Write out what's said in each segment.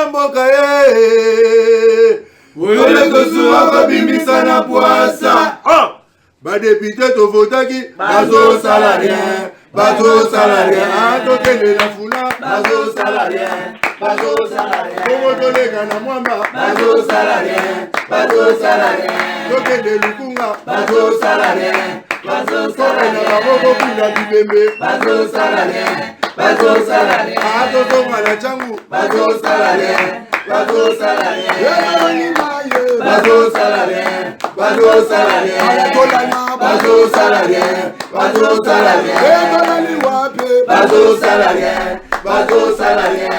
mboka Olé Kosuwa Kabimisa na poasa. Ba député to votaki bazo salarien. Bazo salarien. Tokende na funa bazo salarien. Bazo salarien. Kongo tolega na mwamba bazo salarien. Bazo salarien. Tokende lukunga bazo salarien. Bazo salarien. Babo kuna bibembe bazo salarien. Bazo salarien. Ato ngala changu bazo salarien. Bazo salarien. Bazo salarien. Bazo salarien. Bazo salarien. Bazo salarien. Bazo salarien. Bazo salarien.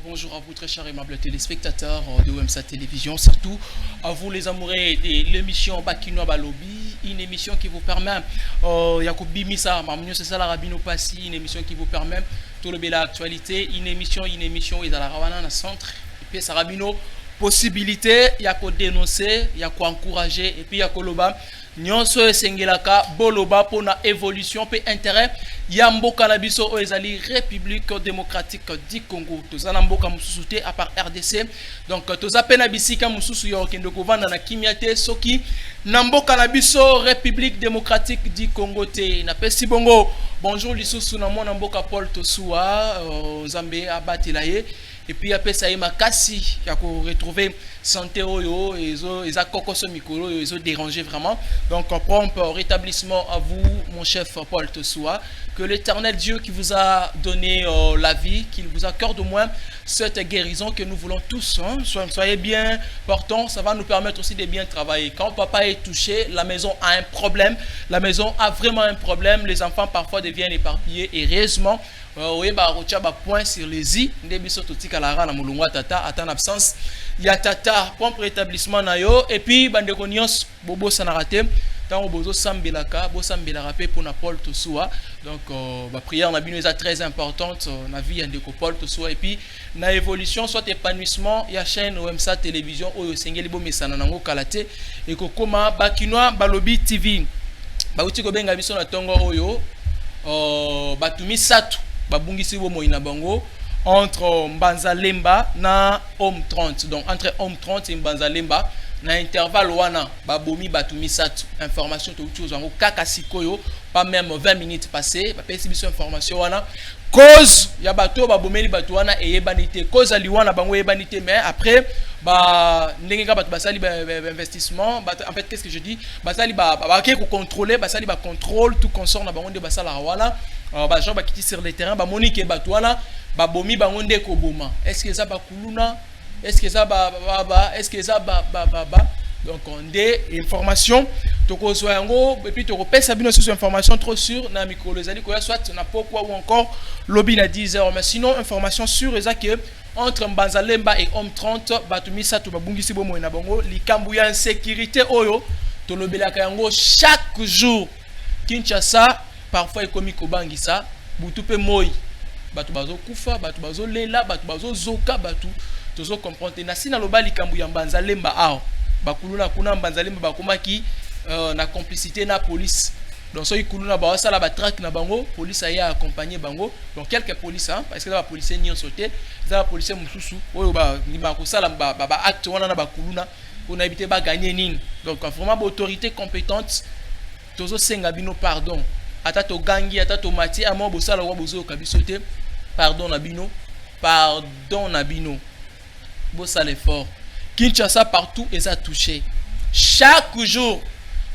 Bonjour à vous très chers et aimables téléspectateurs de OMSA Télévision, surtout à vous les amoureux de l'émission Bakino Balobi, une émission qui vous permet, Yakobi Misa, c'est ça la Rabino Passi, une émission qui vous permet tout le bel actualité, une émission où ils ont la Rawana dans centre, et puis ça Rabino possibilité, il y a qu'à dénoncer, il y a qu'à encourager, et puis il y a qu'à loba. Nyonso esengelaka boloba pour na évolution pe intérêt ya mboka na biso o ezali République démocratique du Congo tozana mboka mususu te à part RDC donc toza pena bisika mususu yo kende kovanda na kimiate soki na mboka na biso République démocratique du Congo te na pesi bongo bonjour lisusu na mona mboka Paul Tosuwa Zambe abatela ye et puis après ça il m'a cassé il a retrouvé santé oyo ils a cocoso micro ils ont dérangé vraiment donc prompt rétablissement à vous mon chef Paul Tosuwa, que l'Éternel Dieu qui vous a donné la vie, qu'il vous accorde au moins cette guérison que nous voulons tous, hein. Soyez bien portants, ça va nous permettre aussi de bien travailler. Quand papa est touché, la maison a un problème, la maison a vraiment un problème, les enfants parfois deviennent éparpillés et heureusement oui, point sur les i, tata, en absence, il y a tata, point pour rétablissement nayo, et puis bandekonios, bobo sanarate, tant bozo sambelaka, bo sambelaka pour na Paul Tosuwa, donc la prière na bino est très importante, na vie de Paul Tosuwa, et puis na évolution, soit épanouissement, il y a chaîne OMSA Télévision, oyo sengeli bo mesana nango kalate, et kokoma bakinoa balobi TV, bauti ko benga biso na tongo oyo, batumi satu. Babungisi bo moina bango entre Mbanzalemba na Homme 30 donc entre Homme 30 et Mbanzalemba na intervalle wana babomi batumi satu information to uti ozango kaka sikoyo pas même 20 minutes passées ba pesi biso information wana cause ya bato babomeli bato wana eyebanité cause aliwana bango eyebanité mais après ba ndenge ka bato basali investissement en fait qu'est-ce que je dis basali ba ko contrôler basali ba contrôle tout concerne bango de basala wana ba gens ba kiti sur le terrain ba monique bato wana ba bomi bango nde ko boma est-ce que ça ba kuluna est-ce que ça ba est-ce que ça ba donc on des informations toko soyango et puis toko pesa bino sur information trop sûre na micro les ali ko soit na pourquoi ou encore lobby na 10h mais sinon information sûre eza que entre Mbanzalemba et Homme 30 batumi satu babungisi bomo na bango likambu ya insécurité oyo to lobelaka yango chaque jour Kinshasa parfois ekomi kobangisa butu pe moi batu bazo kufa batu bazo lela batu bazo zoka batu tozo comprendre na sina loba likambu ya Mbanzalemba ao bakuluna kuna Mbanzalemba bakomaki na complicité na police donc so ikuluna ba sala ba track na bango police aya accompagner bango donc quelques police hein parce que la police ni sauté za police mususu oyo ba ngima ko sala ba acte wana na bakuluna on a évité ba gagner nini donc vraiment ba autorité compétente tozo senga bino pardon ata to gangi ata to mati amo bo sala wa bozo kabisote pardon na bino bo sala fort Kinshasa partout et ça touché chaque jour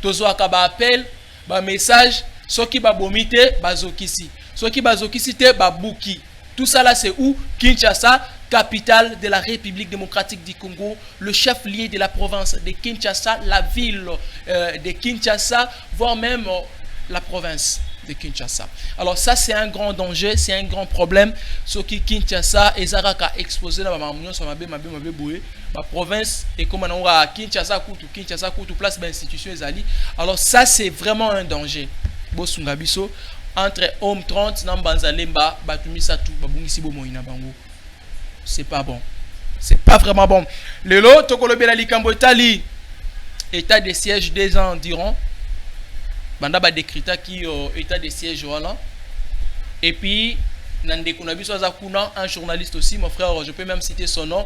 tozo akaba appel ba message soki ba bomite bazokisi soki bazokisi te babuki tout ça là c'est où Kinshasa capitale de la République démocratique du Congo le chef-lieu de la province de Kinshasa la ville de Kinshasa voire même la province de Kinshasa. Alors ça c'est un grand danger, c'est un grand problème. Ce qui Kinshasa ezaraka exposé na ba mamunyo so mabe boye, ba province et comme on a Kinshasa kutu place ba institution ezali. Alors ça c'est vraiment un danger. Bosunga biso entre Homme 30 na Mbanzalemba batumi satu babungisi bo moina bango. C'est pas bon. C'est pas vraiment bon. Lelo tokolobela likambo etali état de siège 2 ans environ. Banda ba décréta qui état de siège voilà et puis Nande Kunabiso Azakuna, un journaliste aussi, mon frère, je peux même citer son nom.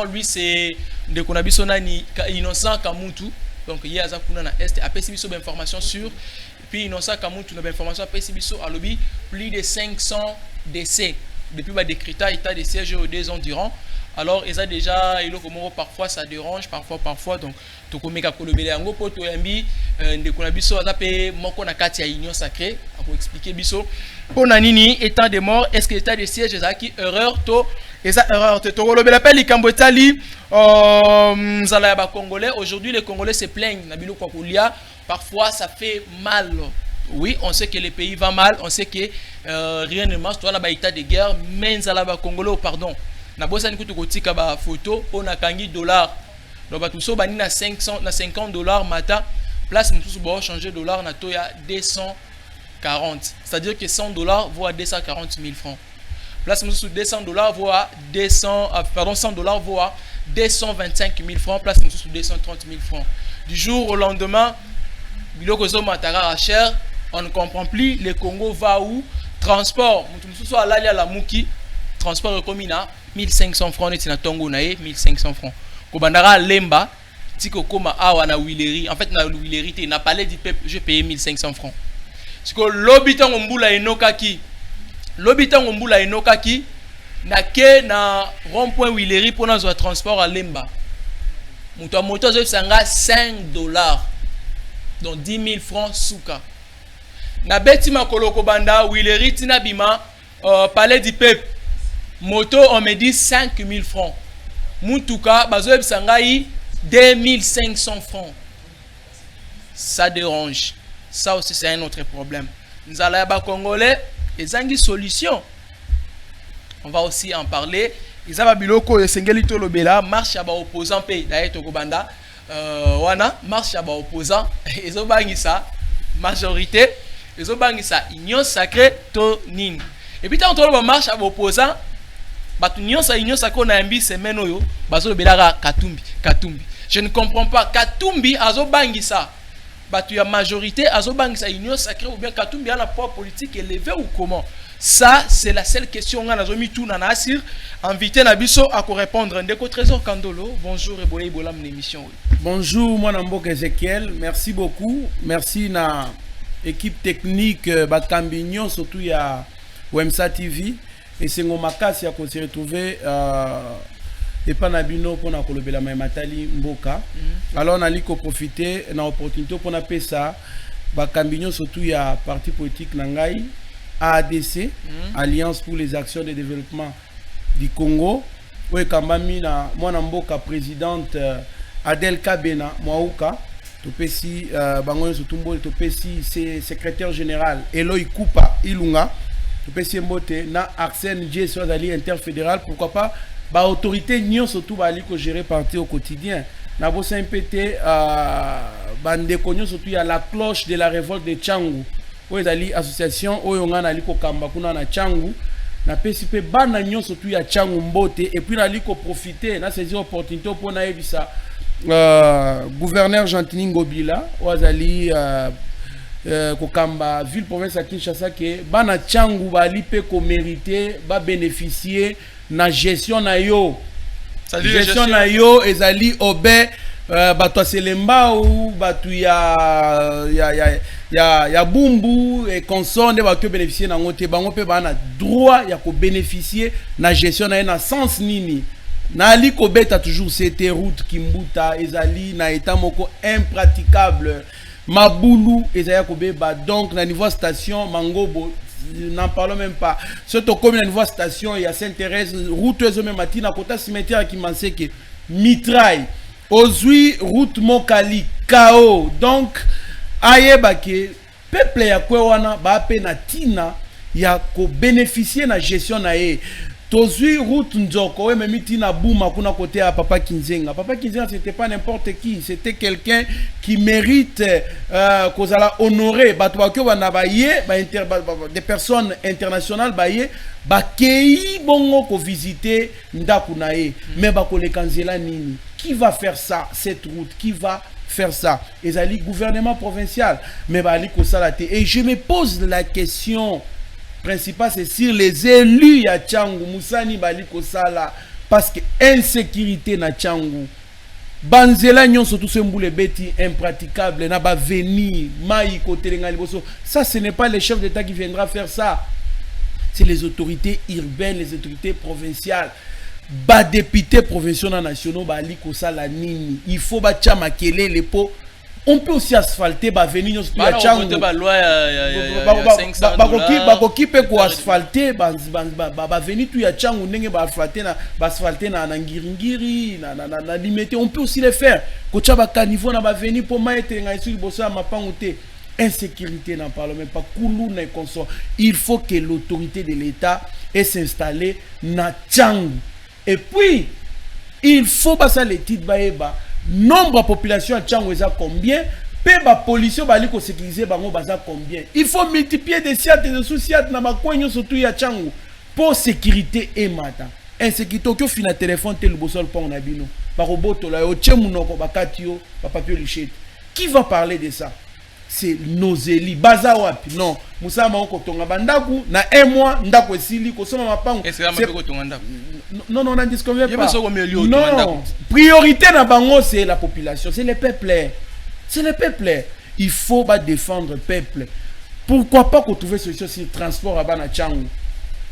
Lui c'est Nande Kunabiso Nani Innocent Kamutu. Donc il y a Azakuna na Est. Après si biso information sur. Puis Innocent Kamutu na information après si biso à lobby plus de 500 décès depuis le décrétage état de siège 2 ans durant. Alors, ils ont déjà, parfois ça dérange, parfois. Donc, tu connais qu'à Kolobele Ango, pour toi, de Konabiso, on a payé mon konakati à Union Sacrée, pour expliquer Biso. Pour Nanini, état de mort, est-ce que l'état de siège est qui erreur, to, et ça erreur, to, Kolobele appelle les Kambotali, Zalaba Congolais. Aujourd'hui, les Congolais se plaignent, Nabilo Kwakulia, parfois ça fait mal. Oui, on sait que le pays va mal, on sait que rien ne marche, toi, là-bas, état de guerre, mais Zalaba Congolais, pardon. Na bosa nikutu kotika ba photo on a kangi dollar donc ba tuso bani na 500 na $50 mata place mususu ba changer dollar na to ya 240 c'est-à-dire que $100 vaut à 240 000 francs place mususu $200 vaut à 100$ vaut à 225 000 francs place mususu 230 000 francs du jour au lendemain biloko zo matara cher on ne comprend plus le Congo va où transport mususu alali à la muki transport comme na 1500 francs net na tongo na 1500 francs kobandara lemba tiko koma awa na Willery en fait na Willery te na palais du peuple je paye 1500 francs siko lobitan ngombula enokaki na ke na rond-point Willery pour na zo transport à lemba muto moto zo sanga $5 donc 10 000 francs souka na beti makolo kobanda Willery tina bima palais du peuple moto on me dit 5 000 francs. Moutouka, bazoeb sangai 2500 francs. Ça dérange. Ça aussi c'est un autre problème. Nous allons à Congolais, ils ont une solution. On va aussi en parler. Ils ont biloko sengeli tolobela marche à opposant pays d'ailleurs Tokobanda wana marche à opposant ils ont bangisa majorité ils ont bangisa union sacrée to nin. Et puis tant on marche à opposant batu nyonsa sako na yambi semaine oyo bazo belaka Katumbi je ne comprends pas Katumbi azo bangisa batu ya majorité azo bangisa union sacrée ou bien Katumbi a la poids politique élevé ou comment ça c'est la seule question nga nazo mi tout na Nasir invité na biso à ko répondre ndeko Trésor Kandolo bonjour et boye bolam l'émission bonjour mon Mbok Ezekiel merci beaucoup merci na équipe technique Bakambignon surtout ya WMSA TV. Et c'est un makasi à se retrouver et pas nabino pour na kolobela matali mboka. Alors on a li ko profiter na opportunité pour na pesa ba kambinyo surtout ya parti politique nangai AADC Alliance pour les actions de développement du Congo ou kambami na mwana mboka présidente Adel Kabena Mwauka to pesi bango surtout mbo to pesi c'est secrétaire général Eloy Kupa Ilunga na Arsène J soit ali interfédéral pourquoi pas ba autorité nion surtout ba ali ko gérer parti au quotidien na bo MPT bande konyo surtout ya la cloche de la révolte de Tchangu o ezali association oyo ngana ali ko kamba kuna na Tchangu na PCP bana nion surtout ya Tchangu mbote et puis na ali ko profiter na saisir opportunité pour na ebisa gouverneur Gentini Ngobila o azali kokamba ville province à Kinshasa que bana Tchangu bali pe ko mériter ba bénéficier na gestion na yo gestion na yo ezali obé bato selemba ou batu ya bumbu et consonne bato bénéficier na ngote bango pe bana droit ya ko bénéficier na gestion na sens nini na ali ko beta toujours c'était route kimbuta ezali na état moko impraticable Maboulou et Zaya Kobeba donc na niveau station Mangobo n'en parlons même pas surtout comme na niveau station il y a Sainte-Thérèse route même matin à côté cimetière qui m'en sait que mitraille Ozui route Mokali KO donc ayeba ke peuple ya kwewana ba pe na tina ya ko bénéficier na gestion na ye Tozui route Nzoko, ouais, mais mitina bouma kuna côté à Papa Kinzenga. Papa Kinzenga, c'était pas n'importe qui, c'était quelqu'un qui mérite qu'on a honoré. Batouakyo Wanabaye, des personnes internationales, baye, bakei bongo ko visiter Ndakunae, mais bakole kanzela nini. Qui va faire ça, cette route? Qui va faire ça. Et ça dit gouvernement provincial. Mais bali ko salate. Et je me pose la question principale, c'est sur les élus ya Tchangu. Moussani bali ko sala. Parce que insécurité na Tchangu. Banzela nyon surtout ce mboule beti impraticable. Na ba venir. Maï kote lenga liboso. Ça, ce n'est pas le chef d'État qui viendra faire ça. C'est les autorités urbaines, les autorités provinciales. Ba député provinciaux nationaux ba liko sala nini. Il faut ba tchama kele les pots. On peut aussi asphalter ba venir sur la Tchangu. Ba loi ba kokipe ko asphalter ba venir tout ya Tchangu ndenge ba asphalter na ngiringiri na limité. On peut aussi les faire. Ko tchaba caniveau na ba venir pour maître nga ici bosso ma pangoute. Insécurité n'en parle même pas. Koulou n'est consort. Il faut que l'autorité de l'État ait s'installer na Tchangu. Et puis, il faut passer les titres baeba. Nombre de population à Tchangu est combien? Pe ba police ba liko sécuriser bango baza combien? Il faut multiplier des siat et des sous-siat na makwenyo surtout ya Tchangu pour sécurité et matin. Insécurité qui fina téléphone tel bosol pon na bino. Ba roboto la yo tchemunoko ba katio ba papier lichette. Qui va parler de ça? C'est nos élus. Baza wapi? Non. Moussa Maoko tonga bandaku na un mois ndako esili ko soma mapango. Est-ce que ko tonga ndako? Non, on n'en disconvient pas. Non, priorité na bango c'est la population, c'est le peuple. C'est le peuple. Il faut pas défendre le peuple. Pourquoi pas qu'on trouve solution sur le transport à Bana Tchangu?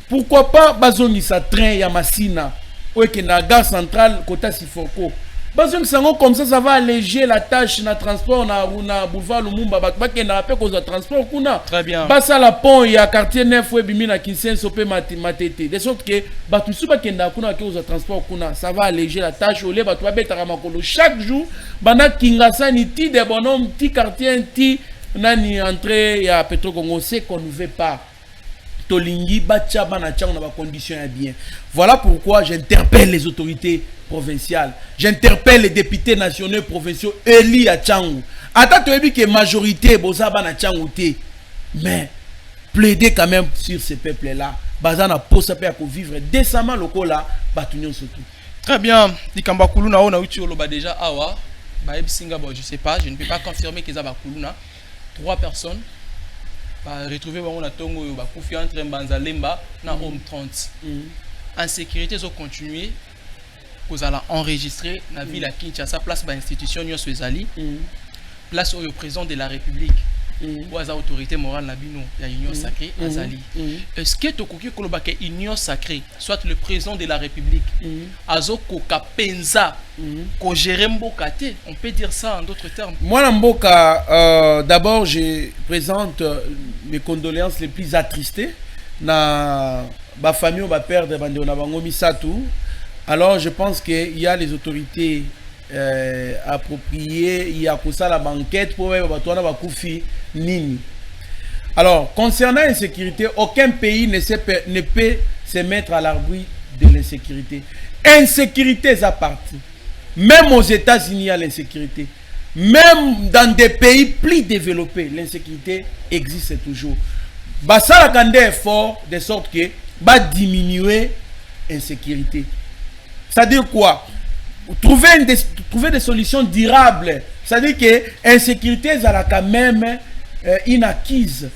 Pourquoi pas bazongi sa train ya Masina ou que na gare centrale Kota Sifoko? Bazongi sango comme ça va alléger la tâche na transport na boulevard Lumumba bakba na pe cause de transport kuna. Très bien. Basa la pont ya quartier neuf ou bimi na Kinsenso pe matete. De sorte que batu suba kenda kuna cause de transport kuna, ça va alléger la tâche au le batu ba betara makolo chaque jour bana Kingasa ni ti de bonhomme ti quartier ti nani entrée ya Petro Congo, c'est qu'on ne veut pas. Tolingi bacha bana Tchangu na ba conditions bien. Voilà pourquoi j'interpelle les autorités provinciales. J'interpelle les députés nationaux provinciaux élus à Tchangu. Attends, tu as vu que majorité boza bana Tchangu té. Mais plaider quand même sur ces peuples là. Bazana posa pe pour vivre décemment lokola batunyon surtout. Très bien. Dikamba kuluna ona uti oloba déjà awa. Ba singa bo je sais pas, je ne peux pas confirmer que ça ba kuluna. 3 personnes retrouver bango na tongo yo ba kufi entre Mbanzalemba na Home 30. Insécurité zo continuer cause ala enregistrer na ville à Kinshasa place ba institution nyonso ezali. Place au président de la République. Ou az autorité morale na bino ya union sacrée azali. Est-ce que tokoki koloba ke union sacrée soit le président de la République azo koka penza ko gérer mboka te, on peut dire ça en d'autres termes. Moi na mboka d'abord je présente mes condoléances les plus attristées na ba famille ba perdre bande na bango misatu. Alors je pense que il y a les autorités appropriées, il y a ça la banquette pour batona ba kufi nini. Alors concernant l'insécurité, aucun pays ne peut se mettre à l'abri de l'insécurité. Insécurité est à partie. Même aux États-Unis, il y a l'insécurité. Même dans des pays plus développés, l'insécurité existe toujours. Ça a un effort de sorte que va diminuer l'insécurité. C'est-à-dire quoi? Trouver des solutions durables. C'est-à-dire que l'insécurité est quand même inacquise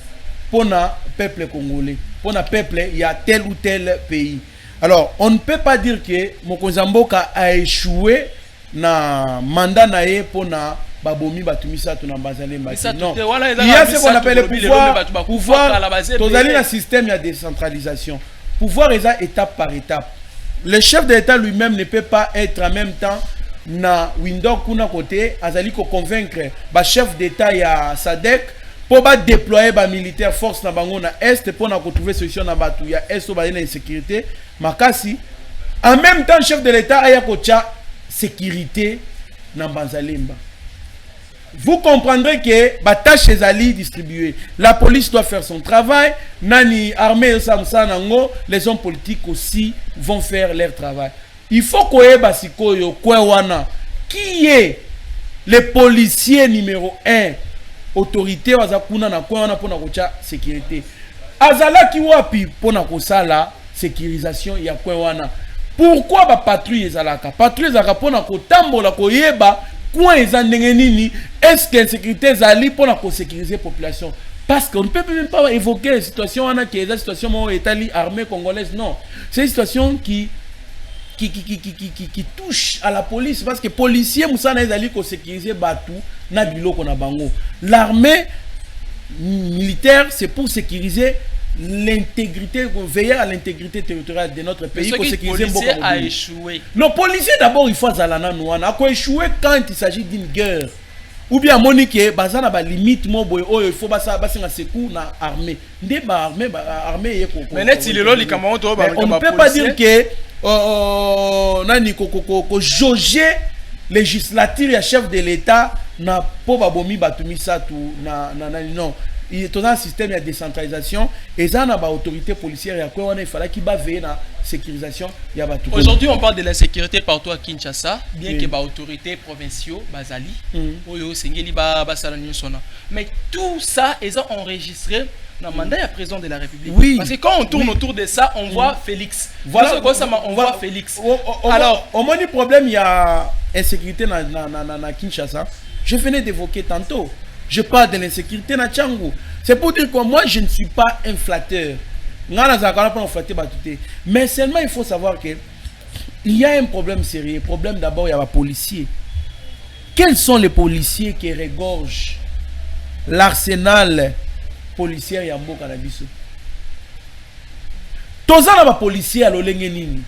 pour le peuple congolais. Pour le peuple, il y a tel ou tel pays. Alors, on ne peut pas dire que Mokonzamboka a échoué na mandat nae pour na babomi batumisa to na Mbanzalemba. Non. Il y a ce qu'on appelle le pouvoir. Tozali na système ya décentralisation. Pouvoir est étape par étape. Le chef de l'État lui-même ne peut pas être en même temps na window kuna côté azali ko convaincre ba chef d'État ya SADC pour ba déployer ba militaire force na bango na est pour na trouver solution na batu ya est so ba na insécurité makasi. En même temps chef de l'État aya ko tcha sécurité na Mbanzalemba. Vous comprendrez que la tâche est ali distribuée. La police doit faire son travail. Nani armée nango, les hommes politiques aussi vont faire leur travail. Il faut qu'on ait basikoyo kwewana qui est le policier numéro 1 autorité wazakuna na kwewana pour na kocha sécurité. Azala ki wapi pour na kosala sécurisation ya kwewana. Pourquoi ba patrouille ezalaka? Patrouille ezalaka pour na kotambola koyeba Quoi est-ce que l'insécurité est allée pour sécuriser la population? Parce qu'on ne peut même pas évoquer la situation qui est la situation armée congolaise. Non. C'est une situation qui touche à la police. Parce que les policiers, ils allés sécuriser Batou, l'armée militaire, c'est pour sécuriser l'intégrité, veiller à l'intégrité territoriale de notre pays. Mais ce que le policier a échoué. Le policier, d'abord, il faut Zalana Nouana. Il faut échouer quand il s'agit d'une guerre. Ou bien, Monique, Bazana ba limite, il faut passer un secours na armée. Armée, mais net, il est là, on ne peut pas dire que jauger législature et chef de l'État n'a pas bomi batumi ça tout non. Il y a un système de décentralisation et ça n'a pas autorité policière et à quoi il fallait qu'il veille la sécurisation. Aujourd'hui, on parle de l'insécurité partout à Kinshasa, bien que les autorités provinciales, Bazali, mais tout ça est enregistré dans le mandat du président de la République. Oui. Parce que quand on tourne autour de ça, on voit Félix. Voilà, on voit Félix. Alors, au moins, le problème, il y a insécurité dans Kinshasa. Je venais d'évoquer tantôt. Je parle de l'insécurité na Tchangou. C'est pour dire que moi, je ne suis pas un flatteur. Mais seulement, il faut savoir que il y a un problème sérieux. Problème d'abord, il y a les policiers. Quels sont les policiers qui regorgent l'arsenal policier ya mboka na biso? Tozana ba policier à l'olenge nini?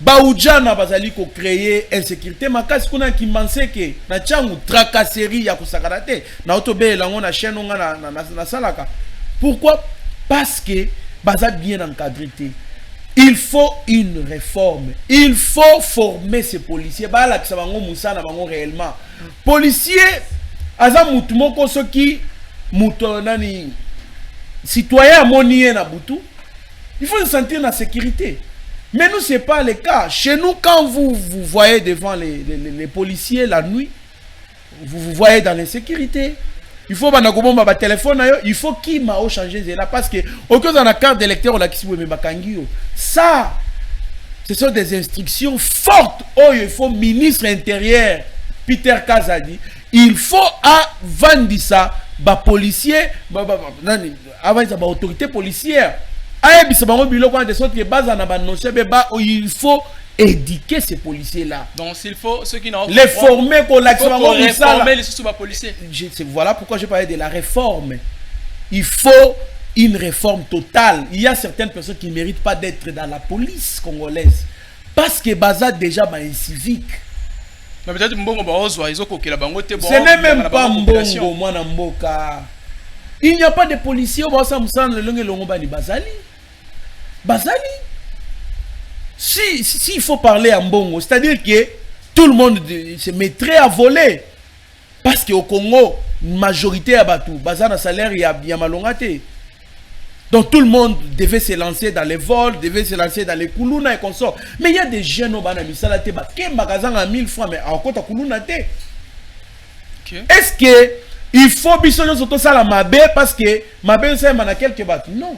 Baoudjana bazali ko créer insécurité makasi kuna ki manse ke na Tchangu tracasserie ya kusakana te na otobe lango na chaîne na salaka. Pourquoi? Parce que baza bien encadré. Il faut une réforme. Il faut former ces policiers. Ba la kisa bango musana bango réellement. Policier aza mutu moko soki muto nani citoyen monié na butu. Il faut se sentir en sécurité. Mais nous, ce n'est pas le cas. Chez nous, quand vous voyez devant les policiers la nuit, vous voyez dans l'insécurité. Il faut que téléphone, il faut qu'il m'a changé là parce que au cas de la carte d'électeur, on a qui ça, ce sont des instructions fortes. Oh, il faut ministre intérieur Peter Kazadi. Il faut avant ça, policier, avant ça, autorité policière. Il faut éduquer ces policiers-là. Donc, il faut ceux qui n'ont les former pour l'action. Réformer les sous-policiers. Voilà pourquoi je parlais de la réforme. Il faut une réforme totale. Il y a certaines personnes qui ne méritent pas d'être dans la police congolaise. Parce que Baza déjà est civique. Mais peut-être ce n'est même pas Mbongo, moi, Mboka. Il n'y a pas de policiers au Bazali. Bazali. Si il faut parler en Mbongo, c'est-à-dire que tout le monde se mettrait à voler. Parce qu'au Congo, une majorité à Batou, Bazana salaire, il y a malongate. Donc tout le monde devait se lancer dans les vols, devait se lancer dans les Koulouna et consorts. Mais il y a des jeunes au Banami Salate, qui magasin à 1000 francs, mais en compte à Koulouna. Est-ce que il faut bisonner surtout ça la Mabé parce que Mabé c'est mana quelques bateaux? Non.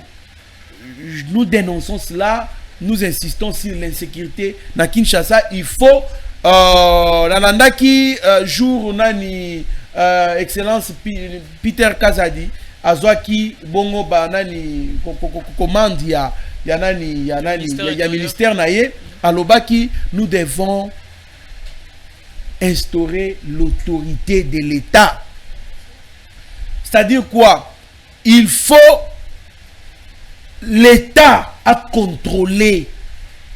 Nous dénonçons cela, nous insistons sur l'insécurité. Na Kinshasa, il faut Nanandaki jour nani excellence Peter Kazadi azwaki bongo banani commande ya ministère naie alobaki nous devons instaurer l'autorité de l'État. C'est-à-dire quoi? Il faut l'État à contrôler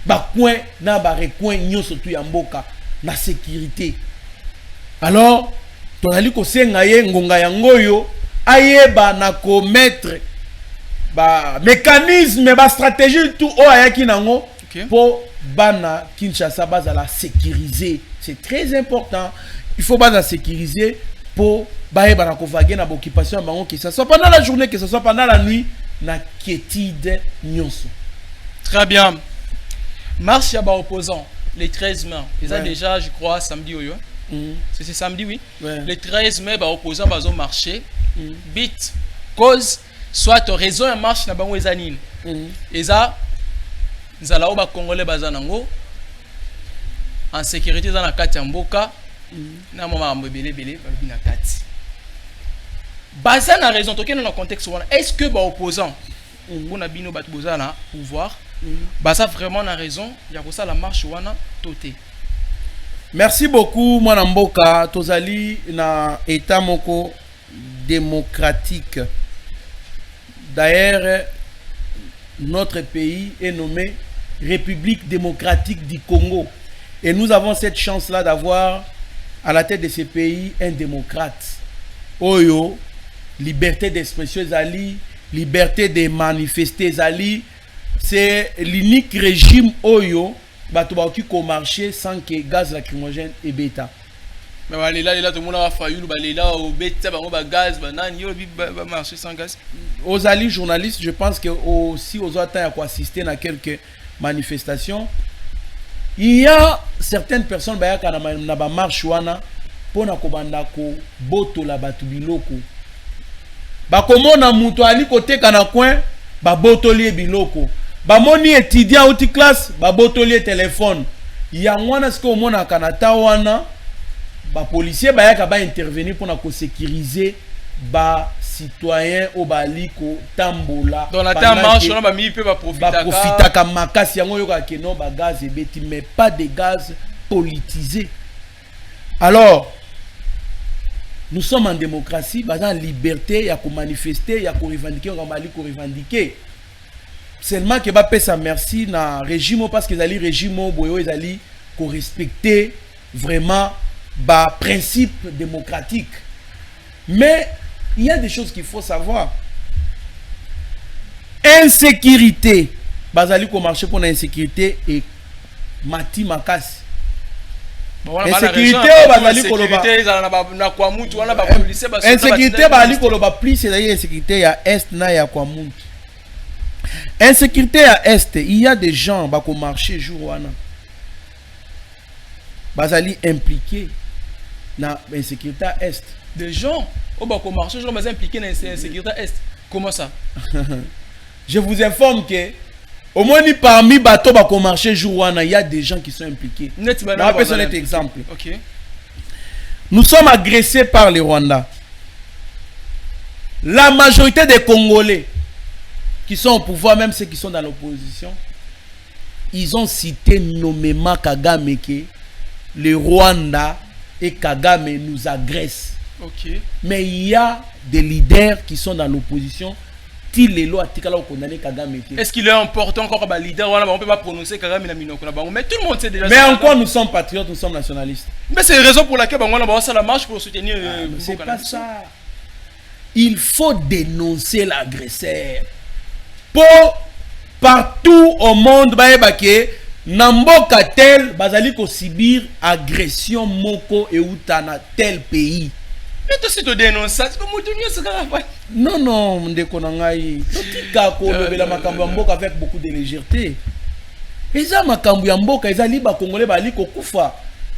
ba coin na ba recoin nyoso tu yamboka na sécurité. Alors tonali ko senga ye ngonga yangoyo ayeba na ko mettre ba mécanisme ba stratégie tout o ayaki nango pour bana Kinshasa bazala sécuriser. C'est très important. Il faut bana sécuriser pour baeba na ko vaguer na occupation bango que ça soit pendant la journée que ça soit pendant la nuit na quiétude nyonso. Très bien. Marche ya ba opposant les 13 mai. Ils ont déjà je crois samedi oyo. C'est samedi oui. Les 13 mai ba opposant bazo marcher. Bit cause soit raison en marche na bango ezanine. Eza nzala oba congolais bazanango en sécurité dans la kati ya mboka na mama mbebele bele balobi na kati baza na raison tokena na contexte wana est-ce que ba opposant on a bino bat boza na pouvoir baza vraiment na raison ya ko ça la marche wana toté. Merci beaucoup mwana mboka tozali na état moko démocratique. D'ailleurs notre pays est nommé République démocratique du Congo et nous avons cette chance là d'avoir à la tête de ce pays un démocrate. Oyo liberté d'expression zali, liberté de manifester zali, c'est l'unique régime oyo bato ba ko marcher sans que gaz lacrymogène et bêta. Mais là tout le monde a failli là au bêta ba gaz banane yo ba marcher sans gaz. Aux alliés journalistes, je pense que aussi aux autres à quoi assister à quelques manifestations. Il y a certaines personnes ba ya na ba marche wana pona ko banda ko boto la batu biloko. Ba komona muto ali côté kana coin ba botolier biloko. Ba moni étudiant outi classe ba botolier téléphone. Ya ngwana ce ko mona kanata wana ba policier ba ya ka ba intervenir pour na ko sécuriser ba citoyen au baliko tambola. Dans la temps marche on ba mi peut ba profiter ka makasi yango yo ka keno ba gaz et beti mais pas de gaz politisé. Alors nous sommes en démocratie, dans liberté, il y a qu'on manifester, il y a qu'on revendiquer, on va revendiquer. Seulement que va ça merci na régime parce que les régime boyo ils allaient qu'on respecter vraiment bah principe démocratique. Mais il y a des choses qu'il faut savoir. Insécurité, bazali qu'on marche pour l'insécurité et mati makasi. Insécurité bali koloba plus c'est insécurité ya est na ya kwa muntu. Insécurité à est, il y a des gens qui ont marché jour wana. Bazali impliqués dans l'insécurité à est. Des gens qui ont marché jour wana impliqués dans l'insécurité à est. Comment ça? Je vous informe que au moins parmi bateaux qui ont marché jour wana, il y a des gens qui sont impliqués. Je vais un exemple. Okay. Nous sommes agressés par les Rwandais. La majorité des Congolais qui sont au pouvoir, même ceux qui sont dans l'opposition, ils ont cité nommément Kagame que le Rwanda et Kagame nous agressent. Okay. Mais il y a des leaders qui sont dans l'opposition. Est-ce qu'il est important encore que les leaders on ne peut pas prononcer Kagame na minoko na bango mais tout le monde sait déjà. Mais en quoi nous sommes patriotes, nous sommes nationalistes? Mais c'est la raison pour laquelle on va faire la marche pour soutenir. C'est pas ça. Il faut dénoncer l'agresseur. Pour partout au monde baebake namboka tel bazali ko subir agression moko et utana tel pays. Mais toi si tu dénonces ça, c'est comme non non ndeko nangai totika ko lobela makambo ya mboka avec beaucoup de légèreté. Eza makambo ya mboka ezali ba congolais bali ko kufa.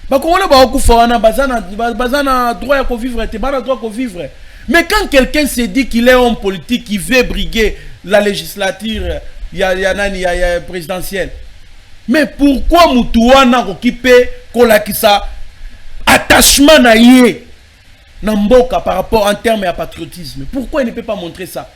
Ba congolais ba kufa wana bazana droit ya ko vivre te bana droit ko vivre. Mais quand quelqu'un se dit qu'il est homme politique qui veut briguer la législature il y a présidentielle. Mais pourquoi Moutouana occupé kolakisa attachement na yé Namboka par rapport en termes de patriotisme? Pourquoi il ne peut pas montrer ça?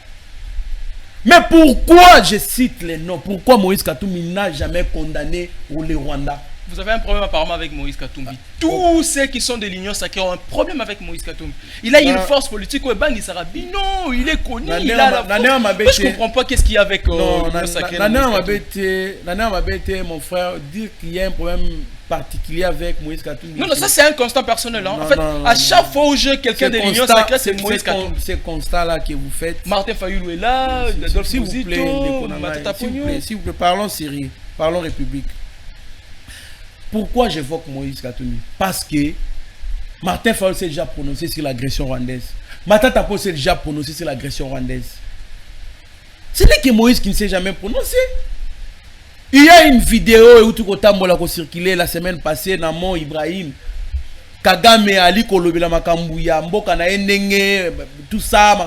Mais pourquoi je cite les noms? Pourquoi Moïse Katumbi n'a jamais condamné le Rwanda? Vous avez un problème apparemment avec Moïse Katumbi. Tous ceux qui sont de l'Union sacrée ont un problème avec Moïse Katumbi. Il a une force politique au Bani Sarabi. Non, il est connu. Il a la force. Mais je ne comprends pas qu'est-ce qu'il y a avec l'Union sacrée. Mon frère, dire qu'il y a un problème particulier avec Moïse Katumbi. Non, ça c'est un constat personnel. Hein. En fait, à chaque fois où j'ai quelqu'un de l'Union sacrée, c'est Moïse Katumbi. C'est constat-là que vous faites. Martin Fayulu est là, s'il vous plaît, s'il vous plaît, parlons sérieux, parlons République. Pourquoi j'évoque Moïse Katumbi? Parce que Martin Fayulu s'est déjà prononcé sur l'agression rwandaise. Matata Po s'est déjà prononcé sur l'agression rwandaise. Ce n'est que Moïse qui ne s'est jamais prononcé. Il y a une vidéo où tout le monde a circulé la semaine passée dans Mont Ibrahim. Kagame Ali Kolobela Makambuya, Mboka na Endenge, tout ça,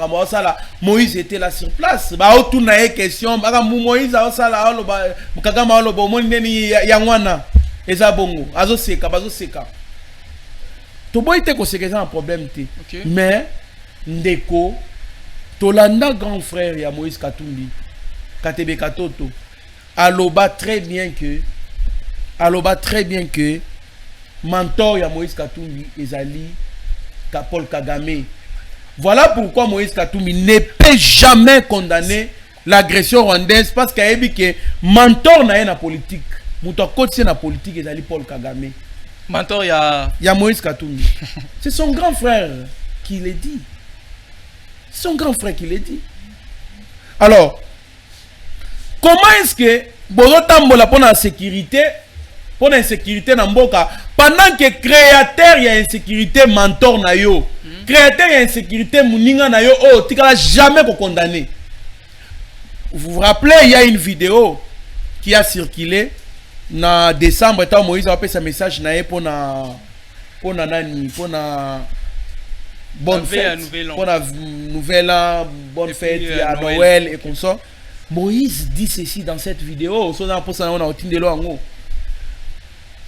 Moïse était là sur place. Ba otu na question, Moïse a osala Kagame a oloba Mondeni Yangwana. Eza bongo, azo seka. Toboy te conséquence un problème te. Okay. Mais ndeko tolanda grand frère ya Moïse Katumbi Katebe Katoto aloba très bien que mentor ya Moïse Katumbi ezali Paul Kagame. Voilà pourquoi Moïse Katumbi ne peut jamais condamner l'agression rwandaise parce qu'il a dit que mentor na la politique. Mouta côté na politique ezali Paul Kagame. Mentor ya Moïse Katumbi. C'est son grand frère qui l'a dit. Son grand frère qui l'a dit. Alors, comment est-ce que Bozotambola pour la sécurité, pour l'insécurité dans Mboka, pendant que créateur y a insécurité mentor na yo, créateur y a insécurité muninga na yo, oh, tikala jamais qu'on condamné. Vous vous rappelez, il y a une vidéo qui a circulé en décembre, quand Moïse a fait sa message pour na bonne fête, pour la nouvelle an, bonne fête, il y a Noël et comme ça. Moïse dit ceci dans cette vidéo.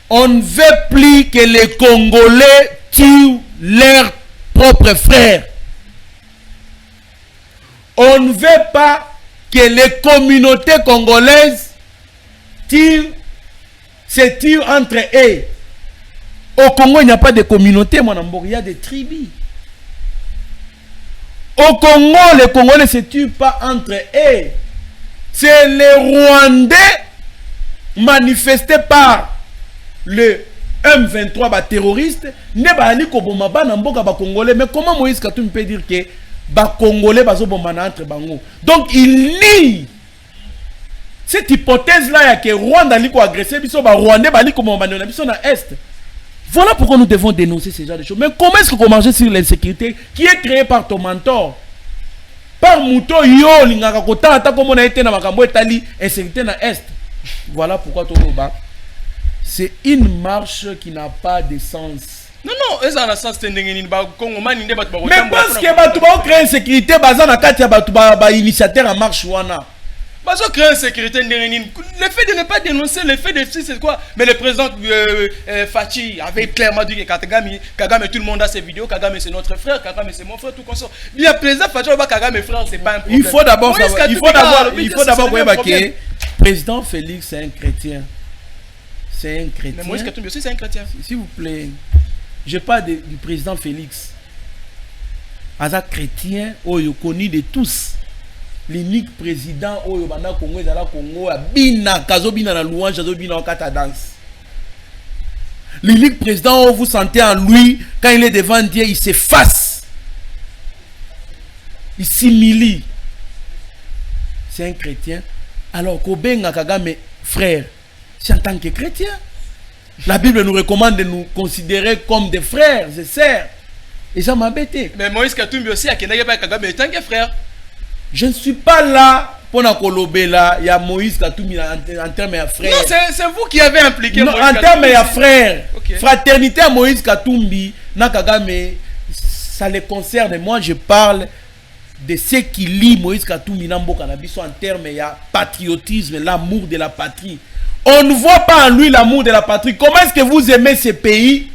On ne veut plus que les Congolais tuent leurs propres frères. On ne veut pas que les communautés congolaises se tuent entre eux. Au Congo, il n'y a pas de communauté, il y a des tribus. Au Congo, les Congolais ne se tuent pas entre eux. C'est les Rwandais manifestés par le M23 terroriste. Mais comment Moïse Katumbi peut dire que les Congolais sont entre bango? Donc il nie cette hypothèse-là que Rwanda a agressé, les Rwandais sont dans l'Est. Voilà pourquoi nous devons dénoncer ce genre de choses. Mais comment est-ce qu'on marche sur l'insécurité qui est créée par ton mentor? Par Mouto Yo, Lingakota, comme on a été dans Makambo Etali, insécurité dans l'Est. Voilà pourquoi Togoba. C'est une marche qui n'a pas de sens. Non, ça a un sens. Mais parce que tu vas créer insécurité, tu vas initiateur en marche. Parce que créer insécurité, le fait de ne pas dénoncer, le fait de c'est quoi? Mais le président Fachi avait clairement dit que Kagame, tout le monde a ses vidéos, Kagame c'est notre frère, Kagame c'est mon frère, tout comme ça. Le président Fachi, Kagame frère, c'est pas un problème. Il faut d'abord voir que le président Félix c'est un chrétien. C'est un chrétien. Mais Moïse Katumbi aussi c'est un chrétien. S'il vous plaît, je parle du président Félix. Un chrétien, connu de tous. L'unique président au Yobana Congo est à la Congo a bina kazo bina na louange kazo bina en kata danse. L'unique président où vous sentez en lui quand il est devant Dieu il s'efface, il s'humilie. C'est un chrétien. Alors Kobenga Kagame frère, c'est en tant que chrétien. La Bible nous recommande de nous considérer comme des frères et sœurs. Et ça m'a embêté. Mais Moïse Katumbi aussi a Kagame en tant que frère. Je ne suis pas là pour la Kolobela, il y a Moïse Katumbi en termes de frère. Non, c'est vous qui avez impliqué non, Moïse en termes de frère. Okay. Fraternité à Moïse Katumbi, Nakagame, ça les concerne. Moi, je parle de ceux qui lient Moïse Katumbi Nambo Cannabis en termes de patriotisme, l'amour de la patrie. On ne voit pas en lui l'amour de la patrie. Comment est-ce que vous aimez ce pays,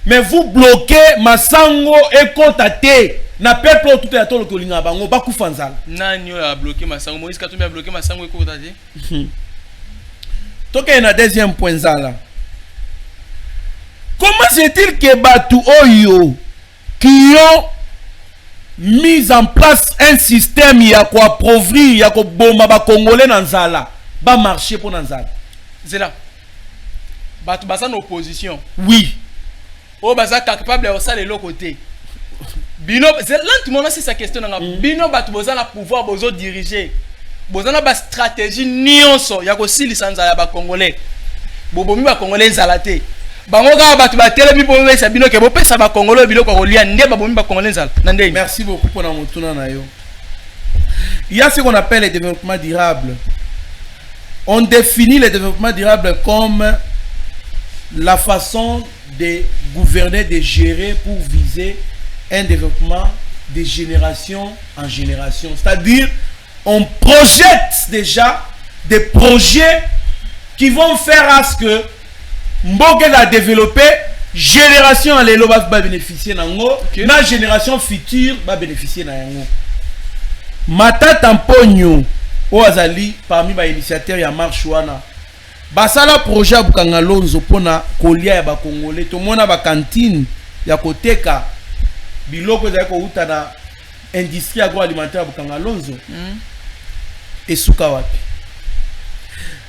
mais vous bloquez Massango et Kontate? Na peuple tout est à tout le colinga bango baku fanzal. Nanyo a bloqué Massango, Moïse Katumbi a bloqué Massango et Kontate. Donc il y a un deuxième point là. Comment c'est-il que Batu Oyo qui ont mis en place un système y a quoi appauvrir, y a quoi bomba ba congolais dans Zala, ba marcher pour dans Zala. C'est là. Batu basa en opposition. Oui. Oh basa capable de ça de l'autre côté. Bino, c'est là tout le monde c'est sa question dans Bino batu boza la pouvoir bozo diriger. Boza na ba stratégie nyonso ya ko silisanza ya ba congolais. Bobomi ba congolais zalate. Bango ga batu ba telebi bo wesa bino ke bo pesa ba congolais bilo ko lia nde ba bomi ba congolais zala. Nande. Merci beaucoup pour na mutuna na yo. Il y a ce qu'on appelle le développement durable. On définit le développement durable comme la façon de gouverner, de gérer pour viser un développement de génération en génération. C'est-à-dire, on projette déjà des projets qui vont faire à ce que Mboge a développé, génération à l'élo va bénéficier nango, na génération future va bénéficier na yango. Matata Mponyo Oazali parmi les initiateurs ya marche wana. Basala projet à Bukangalonzo pona kolia ya ba Congolais. To mona ba cantine ya koteka biloko za ko utana industrie agroalimentaire ya Bukangalonzo. Et suka wapi.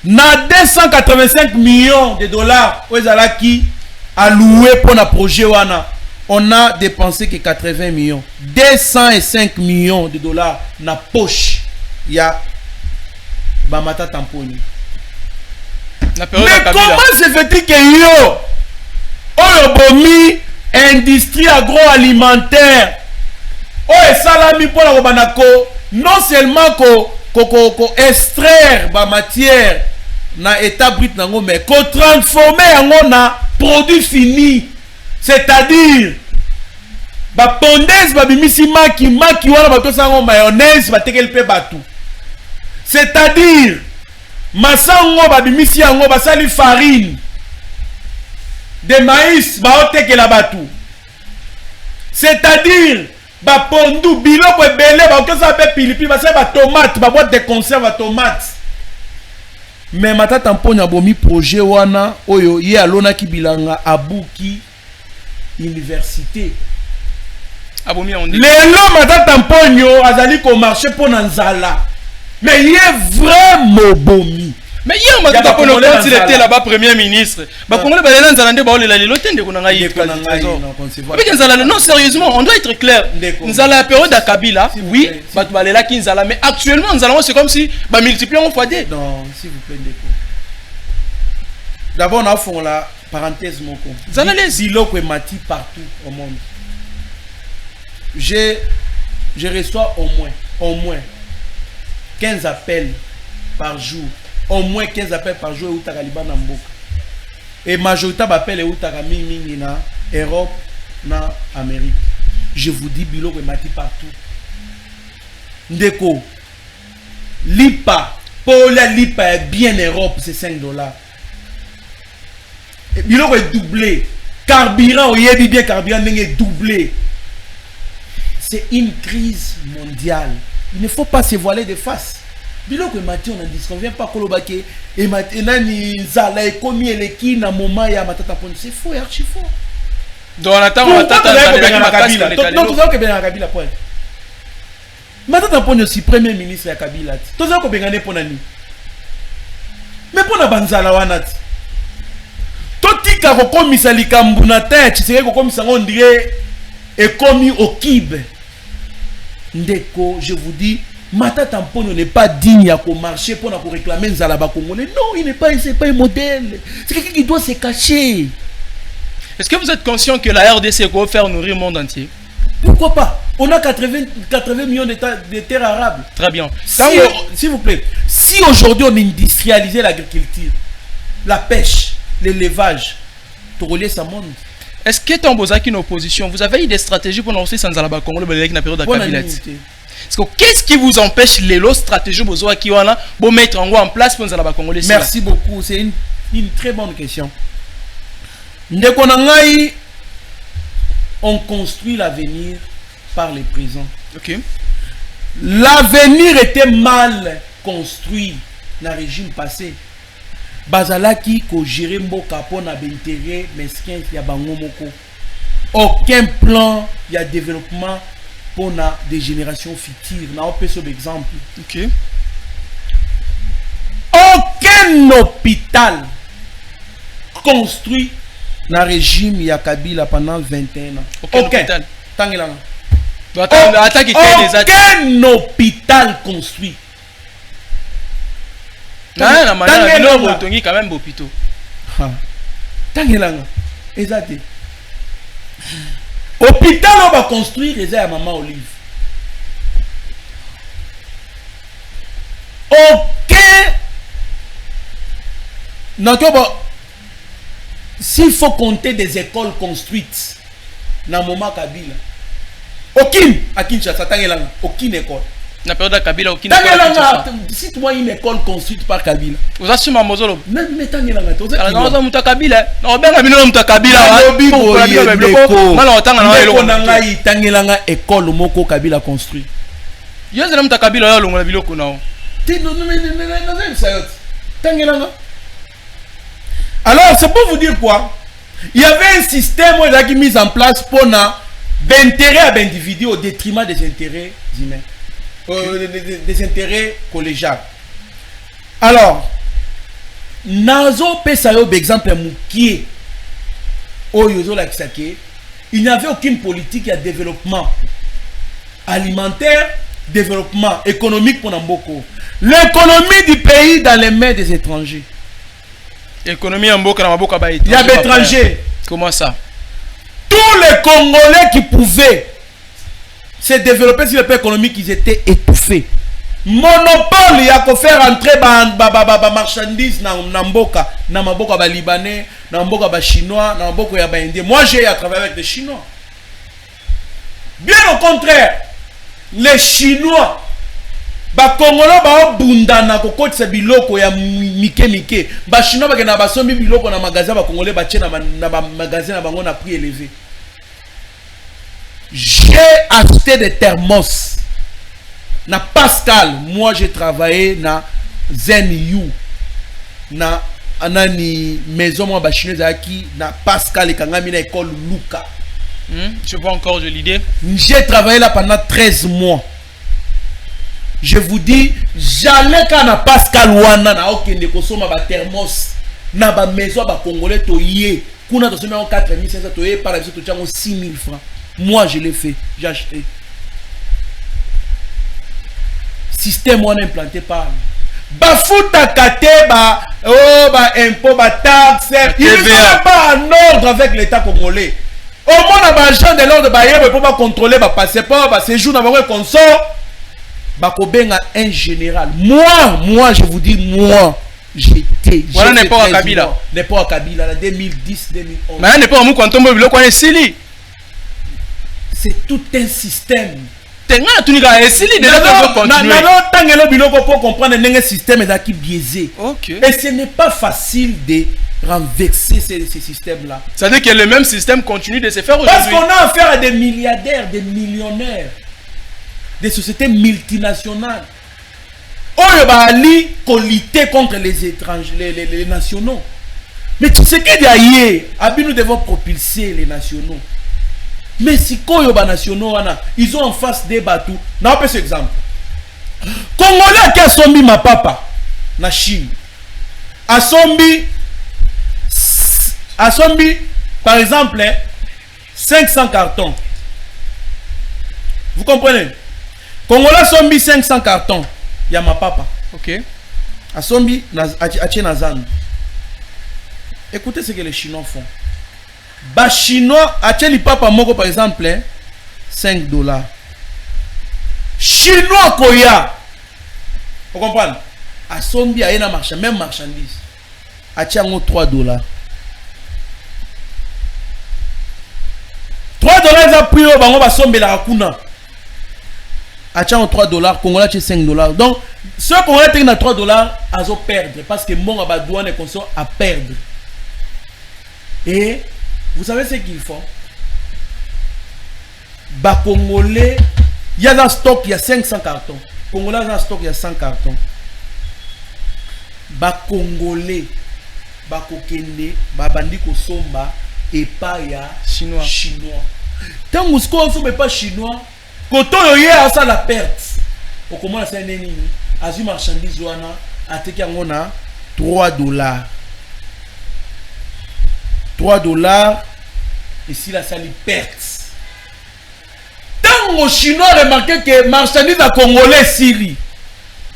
Na 285 millions de dollars Oazalaki alloué pour un projet wana. On a dépensé que 80 millions. 205 millions de dollars na poche ya Bamata Tamponi. Mais comment se fait-il que yo Oyobomi industrie agroalimentaire salami pour la robanako non seulement ko extraire ba matière na état brut nango mais ko transformer yango na produit fini, c'est-à-dire ba pondaise ba bimisi maki wana bato sango mayonnaise ba tekel pe batu, c'est-à-dire masango ba bimisi yango basali farine de maïs ba otekela batu, c'est-à-dire ba pondu biloko ebele ba okosa pe pilipi basali ba tomate ba boîte de conserve ba tomate. Mais Matata Mponyo abomi projet wana oyo ye alona ki bilanga abuki université. Abomi on dit. Lelo Matata Mponyo azali ko marché pour nzala. Mais il est vraiment bomi. Mais hier Matata Mponyo quand il était là-bas premier ministre, ba Congolais ba lelo nzala nde ba olela lelo tende ko nanga yi. Non sérieusement, on doit être clair. Nzala la période de Kabila, oui, ba to balela ki nzala mais actuellement nzala c'est comme si ba multiplier on fois deux. Non, s'il vous plaît ndeko. D'abord on a fond la parenthèse mon con. Nzala les biloko et mati partout au monde. Je reçois au moins 15 appels par jour. Au moins 15 appels par jour et Taliban en Mboka. Et majorité d'appels et mingi na Europe, na Amérique. Je vous dis biloko et mati partout. Ndeko. Lipa. Pour la lipa est bien Europe, c'est $5. Biloko est doublé. Carburant, il y a bien carburant est doublé. C'est une crise mondiale. Il ne faut pas se voiler de face. Biloko et mati on a dit qu'on vient pas kolobake et nani zala et komi eleki na moment ya Matata Mponyo. C'est faux et archi faux. Donc on attend Matata Kabila. Donc tu sais que bien Kabila point. Matata Mponyo aussi premier ministre ya Kabila. Tu sais que bien pour nani. Mais pour na banzala wana ti. Totika ko komisa likambu na tête, c'est ko komisa on dirait et commis au kibe. Ndeko, je vous dis Matata Mponyo n'est pas digne à marcher pour réclamer Nzala ba Congolais. Non, il n'est pas, c'est pas un modèle. C'est quelqu'un qui doit se cacher. Est-ce que vous êtes conscient que la RDC va faire nourrir le monde entier? Pourquoi pas? On a 80 millions de terres arables. Très bien. S'il vous plaît, si aujourd'hui on industrialisait l'agriculture, la pêche, l'élevage, tu relier ça monde. Est-ce que Tambozaki une opposition, vous avez eu des stratégies pour lancer Nzala ba Congolais dans la période de Kabila? Qu'est-ce qui vous empêche les stratégies pour mettre en place pour Nzala ba Congolais? Merci beaucoup, c'est une très bonne question. Ndeko nangai, on construit l'avenir par les prisons. Ok. L'avenir était mal construit dans le régime passé. Bazalaki ko gérer mboka pona bintérêt mesquin ya bango moko. Aucun plan ya développement pour des générations futures. On peut sur exemple. Ok. Aucun hôpital construit dans le régime ya Kabila pendant 21 ans. Aucun hôpital. Aucun hôpital construit. La manière de quand même hôpital. Tangelanga. Exact. Hôpital on va construire les à Maman Olive. Aucun. S'il faut compter des écoles construites dans le moment Kabila, aucune à Kinshasa, aucune école. Na période de Kabila aucune cite-moi une école construite par Kabila. Vous assumez à Mozolo. Mais tangelanga to. Alors on muta Kabila. Non benga bino muta Kabila. Malo otanga na eloko na ngai tangelanga école moko Kabila construit. Yo zela muta Kabila yo longola biloko nao. Alors c'est pour vous dire quoi? Il y avait un système qui est mis en place pour d'intérêt à l'individu au détriment des intérêts humains. Des intérêts collégiaux. Alors, Nazo Pesayo, par exemple, Moukié, il n'y avait aucune politique de développement alimentaire, développement économique pour Namboko. L'économie du pays dans les mains des étrangers. L'économie en Mboka, il y a des étrangers. Comment ça? Tous les Congolais qui pouvaient se développer sur le plan économique, ils étaient étouffés. Monopole, il y a qu'à faire entrer des marchandises dans Mboka, dans Mboka ba Libanais, dans Mboka ba Chinois, dans Mboka ba Indien. Moi, j'ai travaillé avec des Chinois. Bien au contraire, les Chinois, ba Congolais ba bundana ko kotisa biloko ya mike. Ba Chinois ba na ba sombi biloko na magasin ba Congolais ba tchena na ba magasin na bango na prix élevé. J'ai acheté des thermos. Na Pascal, moi j'ai travaillé na Zen You. Na anani maison moi ba chinois qui na Pascal et kangami na école Luka. Je vois encore de l'idée. J'ai travaillé là pendant 13 mois. Je vous dis, j'allais quand na Pascal wana na okende kosoma ba thermos na ba maison ba congolais to yé. Kuna to sema 4500 to yé par exemple to chango 6000 francs. Moi je l'ai fait, j'ai acheté. Système on implanté par Bafuta kate ba impôt ba taxe. Ils ne sont pas en ordre avec l'État congolais. Au moins ba agent de l'ordre ba yé pour pas contrôler ba passeport, ba séjour na ba consort. Bakobenga un général. Moi, je vous dis, j'étais. Voilà n'est pas à Kabila. N'est pas à Kabila, en 2010, 2011. Mais n'est pas à Moukantombo, le coin est Sili. C'est tout un système. Tenga tu n'as Sili déjà pour continuer. Non, pour comprendre un système est biaisé. Ok. Et ce n'est pas facile de renverser ces systèmes-là. Ça veut dire que le même système continue de se faire aujourd'hui. Parce qu'on a affaire à des milliardaires, des millionnaires. Des sociétés multinationales. On va aller lutter contre les étrangers, les nationaux. Mais tu sais que derrière, nous devons propulser les nationaux. Mais si les nationaux, ils ont en face des bateaux. Non, pas cet exemple. Congolais qui a sombi ma papa, na Chine. A sombi, par exemple, 500 cartons. Vous comprenez? Congolais sombi 500 cartons. Il y a ma papa. Ok. A sombi a Tchénazan. Écoutez ce que les Chinois font. Ba Chinois a Tchéli papa moko par exemple $5. Chinois koya. Vous comprenez? A sombi a une marchandise, même marchandise. A Tchango $3. $3 a pris au bango ba sombi la kuna. A $3, Congolais $5. Donc, ceux qui ont été à $3, ils ont perdre. Parce que mon douane est conscient à perdre. Et vous savez ce qu'ils font? Bah, Congolais, il y a dans le stock, il y a 500 cartons. Congolais, dans le stock, il y a 100 cartons. Bah, Congolais, bah, Kokende, bah, Bandiko Somba, et pas ya Chinois. Tant que vous ne pas chinois, quand on y a ça la perte, au comment c'est un ennemi, à une marchandise à $3. $3 et si la salle perte. Tant que Chinois remarqué que marchandise à Congolais Syrie,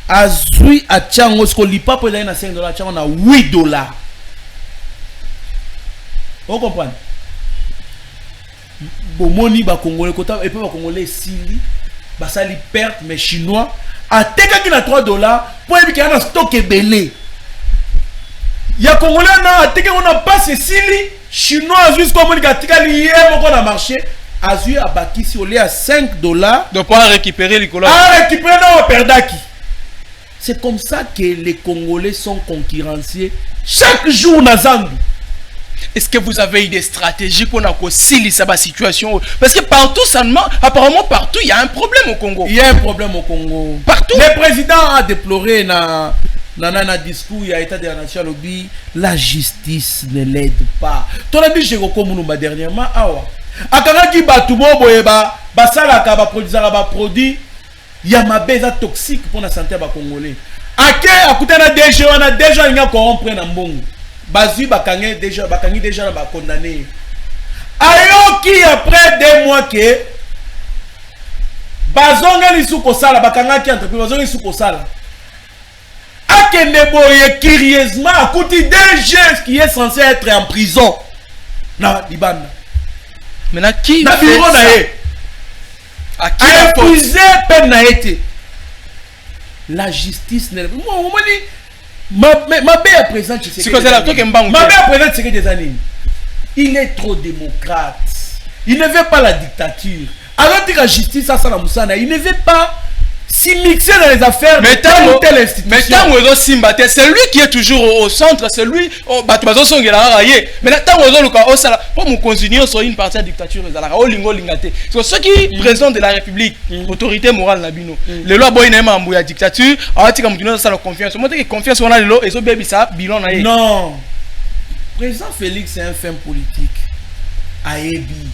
à Zui à Tchango, ce qu'on lit pas pour aller à $5, on a $8. Vous comprenez? Bomoni ba Congolais kota et puis ba Congolais Sili ba sali perte mais chinois a teka ki na $3 pour éviter qu'il y a un stock belé. Ya Congolais na a teka on a pas Sili chinois juste comme on dit tika li yé moko na marché Azui a bâti si on est à $5. De pouvoir récupérer les colons. Ah, récupérer non, perdaki. C'est comme ça que les Congolais sont concurrenciés chaque jour dans Zambie. Est-ce que vous avez des stratégies pour nous la situation? Parce que partout, apparemment partout, il y a un problème au Congo. Il y a un problème au Congo. Partout. Le président a déploré dans discours, il y a état de la nation lobby, la justice ne l'aide pas. Tu as dit chez Roko Moulumba dernièrement, awa. Akangaki batumo boyeba, basalaka ba produisera ba produit, ya mabeza toxique pour la santé ba congolais. Ake akutana DG wana déjà nga corrompre na mbongo. Bazui bakangi déjà ba condamné. Ayoki après 2 mois que bazonga lisuko sala bakangaki entreprise bazonga lisuko sala. Akende boye curieusement akuti DG qui est censé être en prison. Na Libanda. Maintenant qui na bureau na ye à qui a épuisé peine na été la justice ne ma belle présente c'est quoi là toi que mbangu ma belle présente c'est que des années il est trop démocrate, il ne veut pas la dictature, alors que la justice ça la musana, il ne veut pas s'y mixer dans les affaires de telle ou telle institution. Mais c'est lui qui est toujours au centre, c'est lui mais pour nous continuer sur une partie de la dictature c'est ceux qui président de la République, autorité morale nabino les lois boy na la dictature la confiance moi que confiance on a les lois et so ça bilan na non président Félix c'est un fin politique ayebi.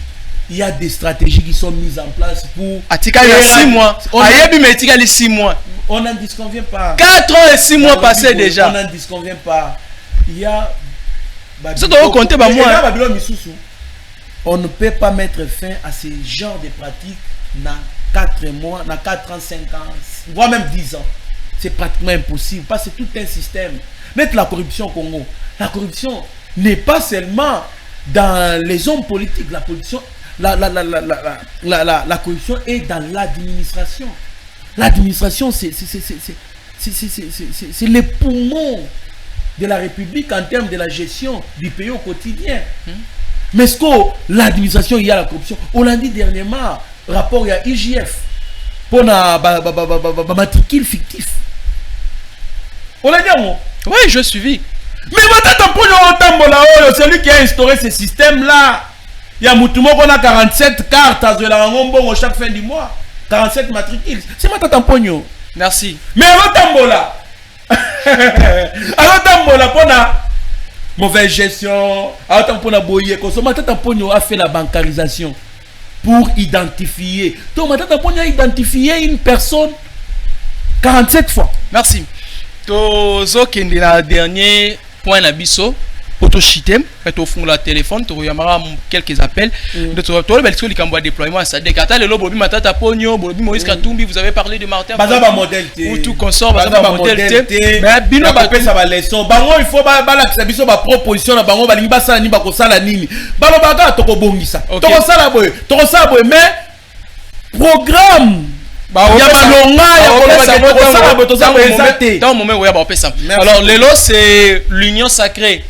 Il y a des stratégies qui sont mises en place pour... Atika il y a 6 mois. Ayebi mais Atika il y a 6 mois. On n'en disconvient pas. 4 ans et 6 mois passés déjà. On n'en disconvient pas. Il y a... Ça doit compter par moi. On ne peut pas mettre fin à ce genre de pratiques dans 4 mois, dans 4 ans, 5 ans, voire même 10 ans. C'est pratiquement impossible parce que c'est tout un système. Mettre la corruption au Congo. La corruption n'est pas seulement dans les hommes politiques. La corruption... La corruption est dans l'administration. L'administration, c'est les poumons de la République en termes de la gestion du pays au quotidien. Mais ce que l'administration, il y a la corruption. On l'a dit dernièrement, rapport il y a IGF pour un matricule fictif. On l'a dit moi. Oui, je suivi. Mais c'est lui qui a instauré ce système-là. Il y a Moutoumoko 47 cartes à Zola chaque fin du mois. 47 matricules. C'est ma tata Pogno. Merci. Mais alors Tambola. Alors Tambola pour la mauvaise gestion. Alors Tambola Boye. Ma tata Pogno a fait la bancarisation pour identifier. Donc ma tata Pogno a identifié une personne 47 fois. Merci. Tozo Kendi na dernier point na biso. Pour chitem, au fond la téléphone, tu as quelques appels. De tu as déploiement. Ça décata le lobo matata pogno, bobi Moïse Katumbi, vous avez parlé de Martin. Bazaba modèle ou tout consort, bazaba modèle. Mais bino ba pesa ba leçon. Bango il faut ba la biso ba proposition na bango ba lingi ba sala ni ba ko sala nini. Balo baga to ko bongisa. To ko sala boy, mais programme alors l'élo c'est l'union sacrée.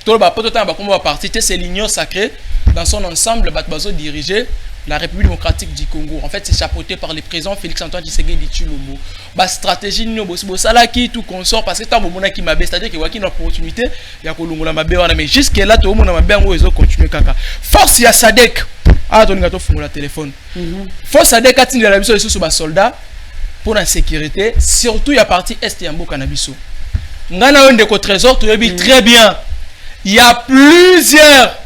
C'est l'union sacrée dans son ensemble diriger la République démocratique du Congo. En fait, c'est chapeauté par le président Félix-Antoine Tshisekedi Tshilombo. La stratégie qui tout consort parce que tant que qui m'a c'est-à-dire qu'il y a une opportunité, il y a mais jusque là tout le monde a continuer kaka. Force il y a Sadek. Ah, ton gâteau fond la téléphone. Force Sadek a tenu la mission sur les soldats pour la sécurité, surtout il y a partie est et Mboka Nabiso. Ngana un de trésor, tu le très bien. Il y a plusieurs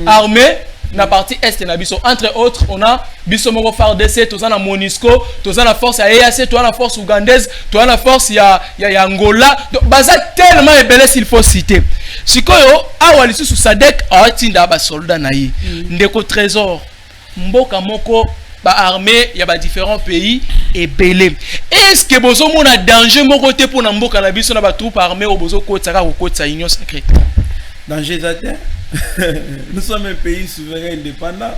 armées dans la partie est et Nabiso. Entre autres, on a Bissomoro FARDC, tu as la MONUSCO, tu as la force EAC, tu as la force ougandaise, tu as la force il y a Angola. Donc, baza tellement ébélé s'il faut citer. Si tu as sous Sadek, tu as des soldats naïs. Ndeko trésor, Mboka Moko, armée, il y a différents pays et belé. Est-ce que bozo mon a danger mon côté pour Mboka Nabiso na ba troupe armée au bozo côté ça ou côté union sacrée? Danger ça. Nous sommes un pays souverain indépendant.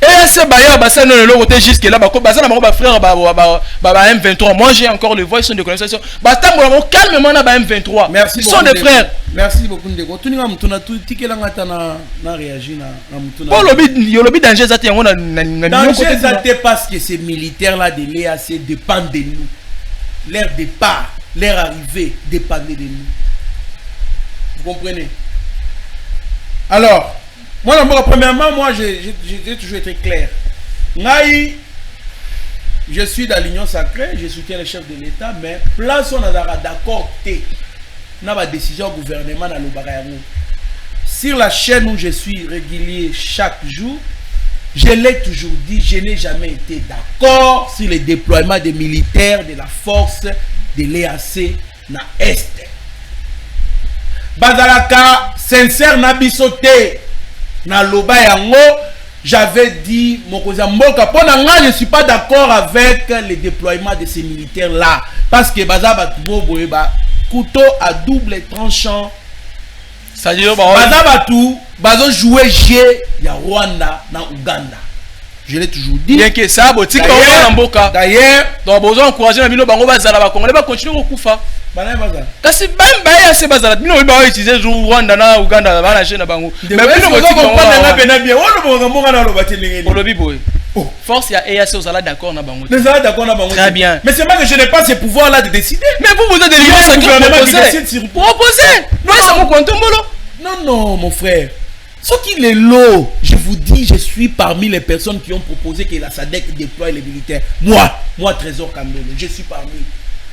Et EAC Baya Bassa non le côté jusque là ba Bassa na ba frère ba M23. Moi j'ai encore le voix, ils sont de conversation. Ba tambola calmement na ba M23. Merci. Ils sont des frères. Merci beaucoup Ndeko. Tu n'as mutuna tu tikela ngata na réagir na mutuna. Pour le lobby danger ça on a danger ça parce que ces militaires là de l'EAC dépendent de nous. Leur départ, leur arrivée dépendait de nous. Vous comprenez? Alors, premièrement, moi, j'ai toujours été clair. Naï, je suis dans l'Union sacrée, je soutiens le chef de l'État, mais place on a d'accord, on a ma décision au gouvernement dans le Barayango. Sur la chaîne où je suis régulier chaque jour, je l'ai toujours dit, je n'ai jamais été d'accord sur le déploiement des militaires de la force de l'EAC na Est. Bazalaka, sincère na bisoté, na loba yango, j'avais dit, Mokoza Mboka, pendant je ne suis pas d'accord avec le déploiement de ces militaires-là. Parce que Bazaba couteau à double tranchant. C'est-à-dire, Bazo jouer jeu ya Rwanda na Uganda. Je l'ai toujours dit. Bien que ça, d'ailleurs, donc besoin encourager na bino bango bazala ba Congolais ba continuer ko kufa. Bana bazala. Kasi baya se bazala bino ba utiliser Rwanda na Uganda ba na jeune bango. Mais bino ko comprendre na bena bien. Wono bonga monga na loba telengeni. Olobi boy. Force ya EAC osala d'accord na bango. Les ala d'accord na bango. Très bien. Mais c'est pas que je n'ai pas ce pouvoir là de décider. Mais vous êtes des leaders pour opposer. Non, ça mon compte mbolo. Non, mon frère. Ce qui est lot, je vous dis, je suis parmi les personnes qui ont proposé que la SADC déploie les militaires. Moi, Trésor Kambele, je suis parmi.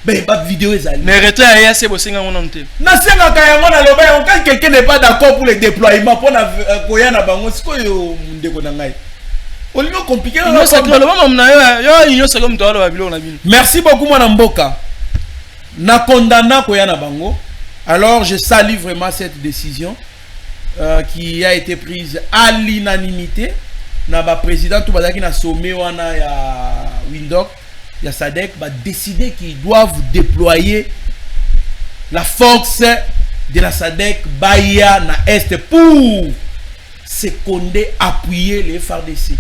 Ben, pas de vidéo, Ezali. Mais retour à EAC, vous savez, on a été. Quand quelqu'un n'est pas d'accord pour le déploiement, pour la Koyana Bango, c'est quoi le monde? On lui a compliqué. Merci beaucoup, Mme Mboka. Na condamna Koyana Bango. Alors, je salue vraiment cette décision qui a été prise à l'unanimité. Na ba président tout bazaki na sommet wana ya Windhoek, ya SADC va décider qu'ils doivent déployer la force de la SADC Baya na Est pour seconder, appuyer les FARDC.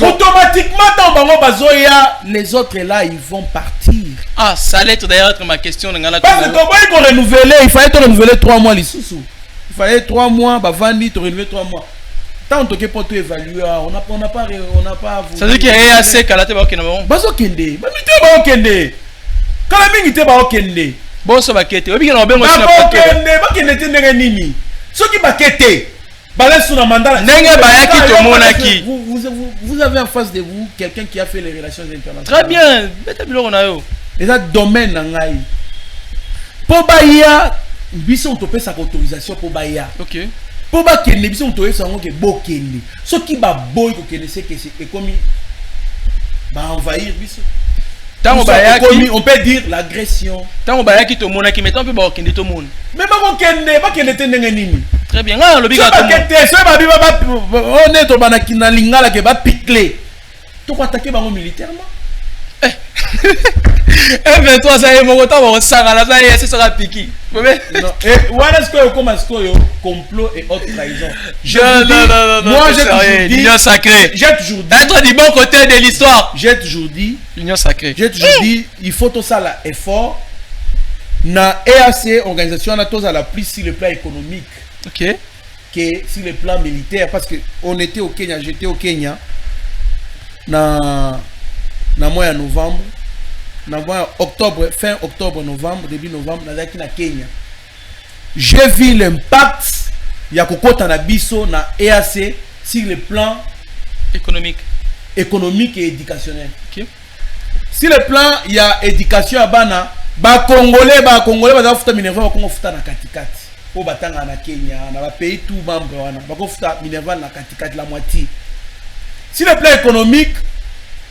Automatiquement, dans Bango Bazoya, les autres là, ils vont partir. Ah, ça allait être d'ailleurs ma question. Parce que comment ils vont renouveler? Il fallait te renouveler 3 mois les sous. Il fallait 3 mois, bah Vandi te renouveler 3 mois. Tant que pour tout évaluer, on n'a pas. Ça veut dire qu'il y a assez qu'à la tête de Bazo. Bazo Kende, Bazo Kende. Quand la minute est Bazo Kende. Bon, ça va quitter. Oui, on a bien aussi. Bazo Kende, Kende Nini. Ceux qui va quitter. Vous avez en face de vous quelqu'un qui a fait les relations internationales. Très bien. Et ça domaine pour Baya, ils ont topé sa autorisation pour Baya. Ok. Pour Baya, ils ont topé sa autorisation. Ce qui va boy que c'est que c'est comme va envahir. On peut dire l'agression. Tant que qui te mona qui met un peu bas qui te mona. Mais pas qu'elle te nini. Très bien. Ah, le biga. On est au banakina lingala qui va piquer. Tu vas attaquer bango militairement. M23 ça y est mon temps on s'en là ça y est c'est sera piqué. Non. Et voilà ce que comme est-ce que complot et haute trahison. Moi j'ai toujours dit l'union sacrée. J'ai toujours dit être du bon côté de l'histoire. J'ai toujours dit l'union sacrée. J'ai toujours dit il faut tout ça là effort. Na EAC organisation a tous à la plus sur le plan économique. OK. Que sur le plan militaire parce que on était au Kenya, j'étais au Kenya na mois de novembre. Octobre, fin octobre, novembre, début novembre, na Kenya. J'ai vu l'impact ya kokota na biso na EAC sur le plan économique et éducationnel. Okay. Sur le plan il y a éducation à bana, Congolais ba futa Minerva ba kongo futa na katikati. Po batanga na Kenya, na ba pays tout membre wana, ba ko futa Minerva na katikati la moitié. Sur le plan économique,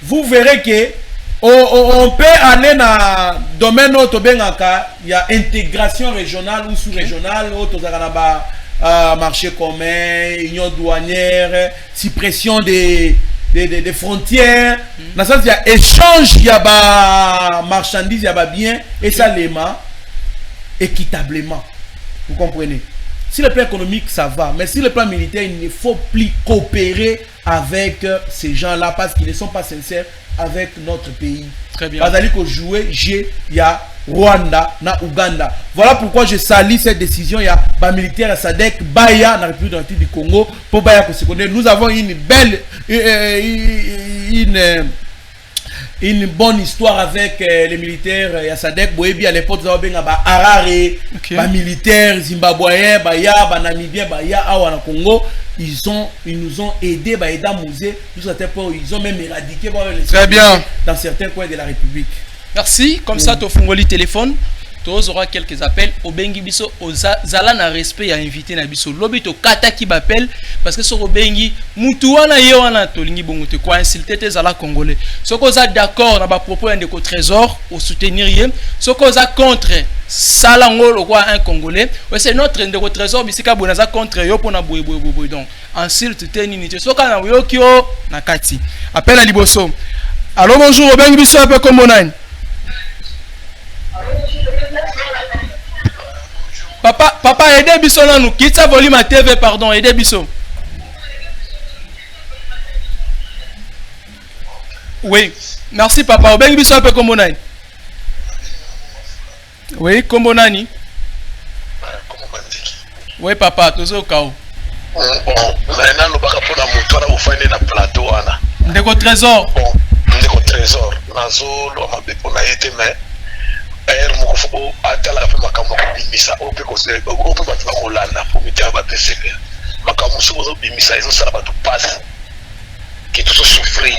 vous verrez que on peut aller dans le domaine où il y a intégration régionale ou sous-régionale, où il y a marché commun, union douanière, suppression des frontières. Dans le sens, il y a échange, il y a marchandises, il y a bien, et ça l'éma équitablement. Vous comprenez? Si le plan économique, ça va. Mais si le plan militaire, il ne faut plus coopérer avec ces gens-là parce qu'ils ne sont pas sincères avec notre pays. Très bien. Parce que jouer, il y a Rwanda, na Ouganda. Voilà pourquoi je salue cette décision. Il y a des militaires à Sadek, Baya, dans la République du Congo, pour Baya que se connaît. Nous avons une belle, une bonne histoire avec les militaires à Sadek. Boebi à l'époque, nous avons Harare, les militaires zimbabwéens, Baya, Namibiens, Baya, Awa na Congo. Ils nous ont aidés, ils ont même éradiqué très bien dans certains coins de la République. Merci. Comme ça, tu as fongoli téléphone. Tu auras quelques appels. Au Bengi Biso, au Zala na respect à inviter na Biso. Lobi to kata qui m'appelle parce que sur au Bengi, Moutouana Yewana Tolingi Bongote quoi insulter tes Zala congolais. Ce qu'on a d'accord na ba propos un de trésor au soutenir yé. Ce qu'on a contre Salangol ou quoi un congolais. C'est notre de trésor bisika bonaza contre yo pona boy donc insulte téninité. Ce qu'on a yokio na kati. Appel à Liboso. Allô bonjour au Bengi Biso un peu comme on. Papa, aidez Bisso là nous. Quitte ça volume à TV, pardon, aidez Bisso. Oui, merci papa. Obengi Bisso un peu comme on a. Oui, comme on a ni. Oui papa, tous au cas où. Maintenant nous baka pona motora ufanye na plateau ana. Ndeko trésor. Ndeko trésor. Nazo lo mabepo na yete mais moko atala pe makambo ko bimisa ope ko se ope batwa ko landa pour mitia ba PCP makambo so zo bimisa izo sala batu passe ki to souffrir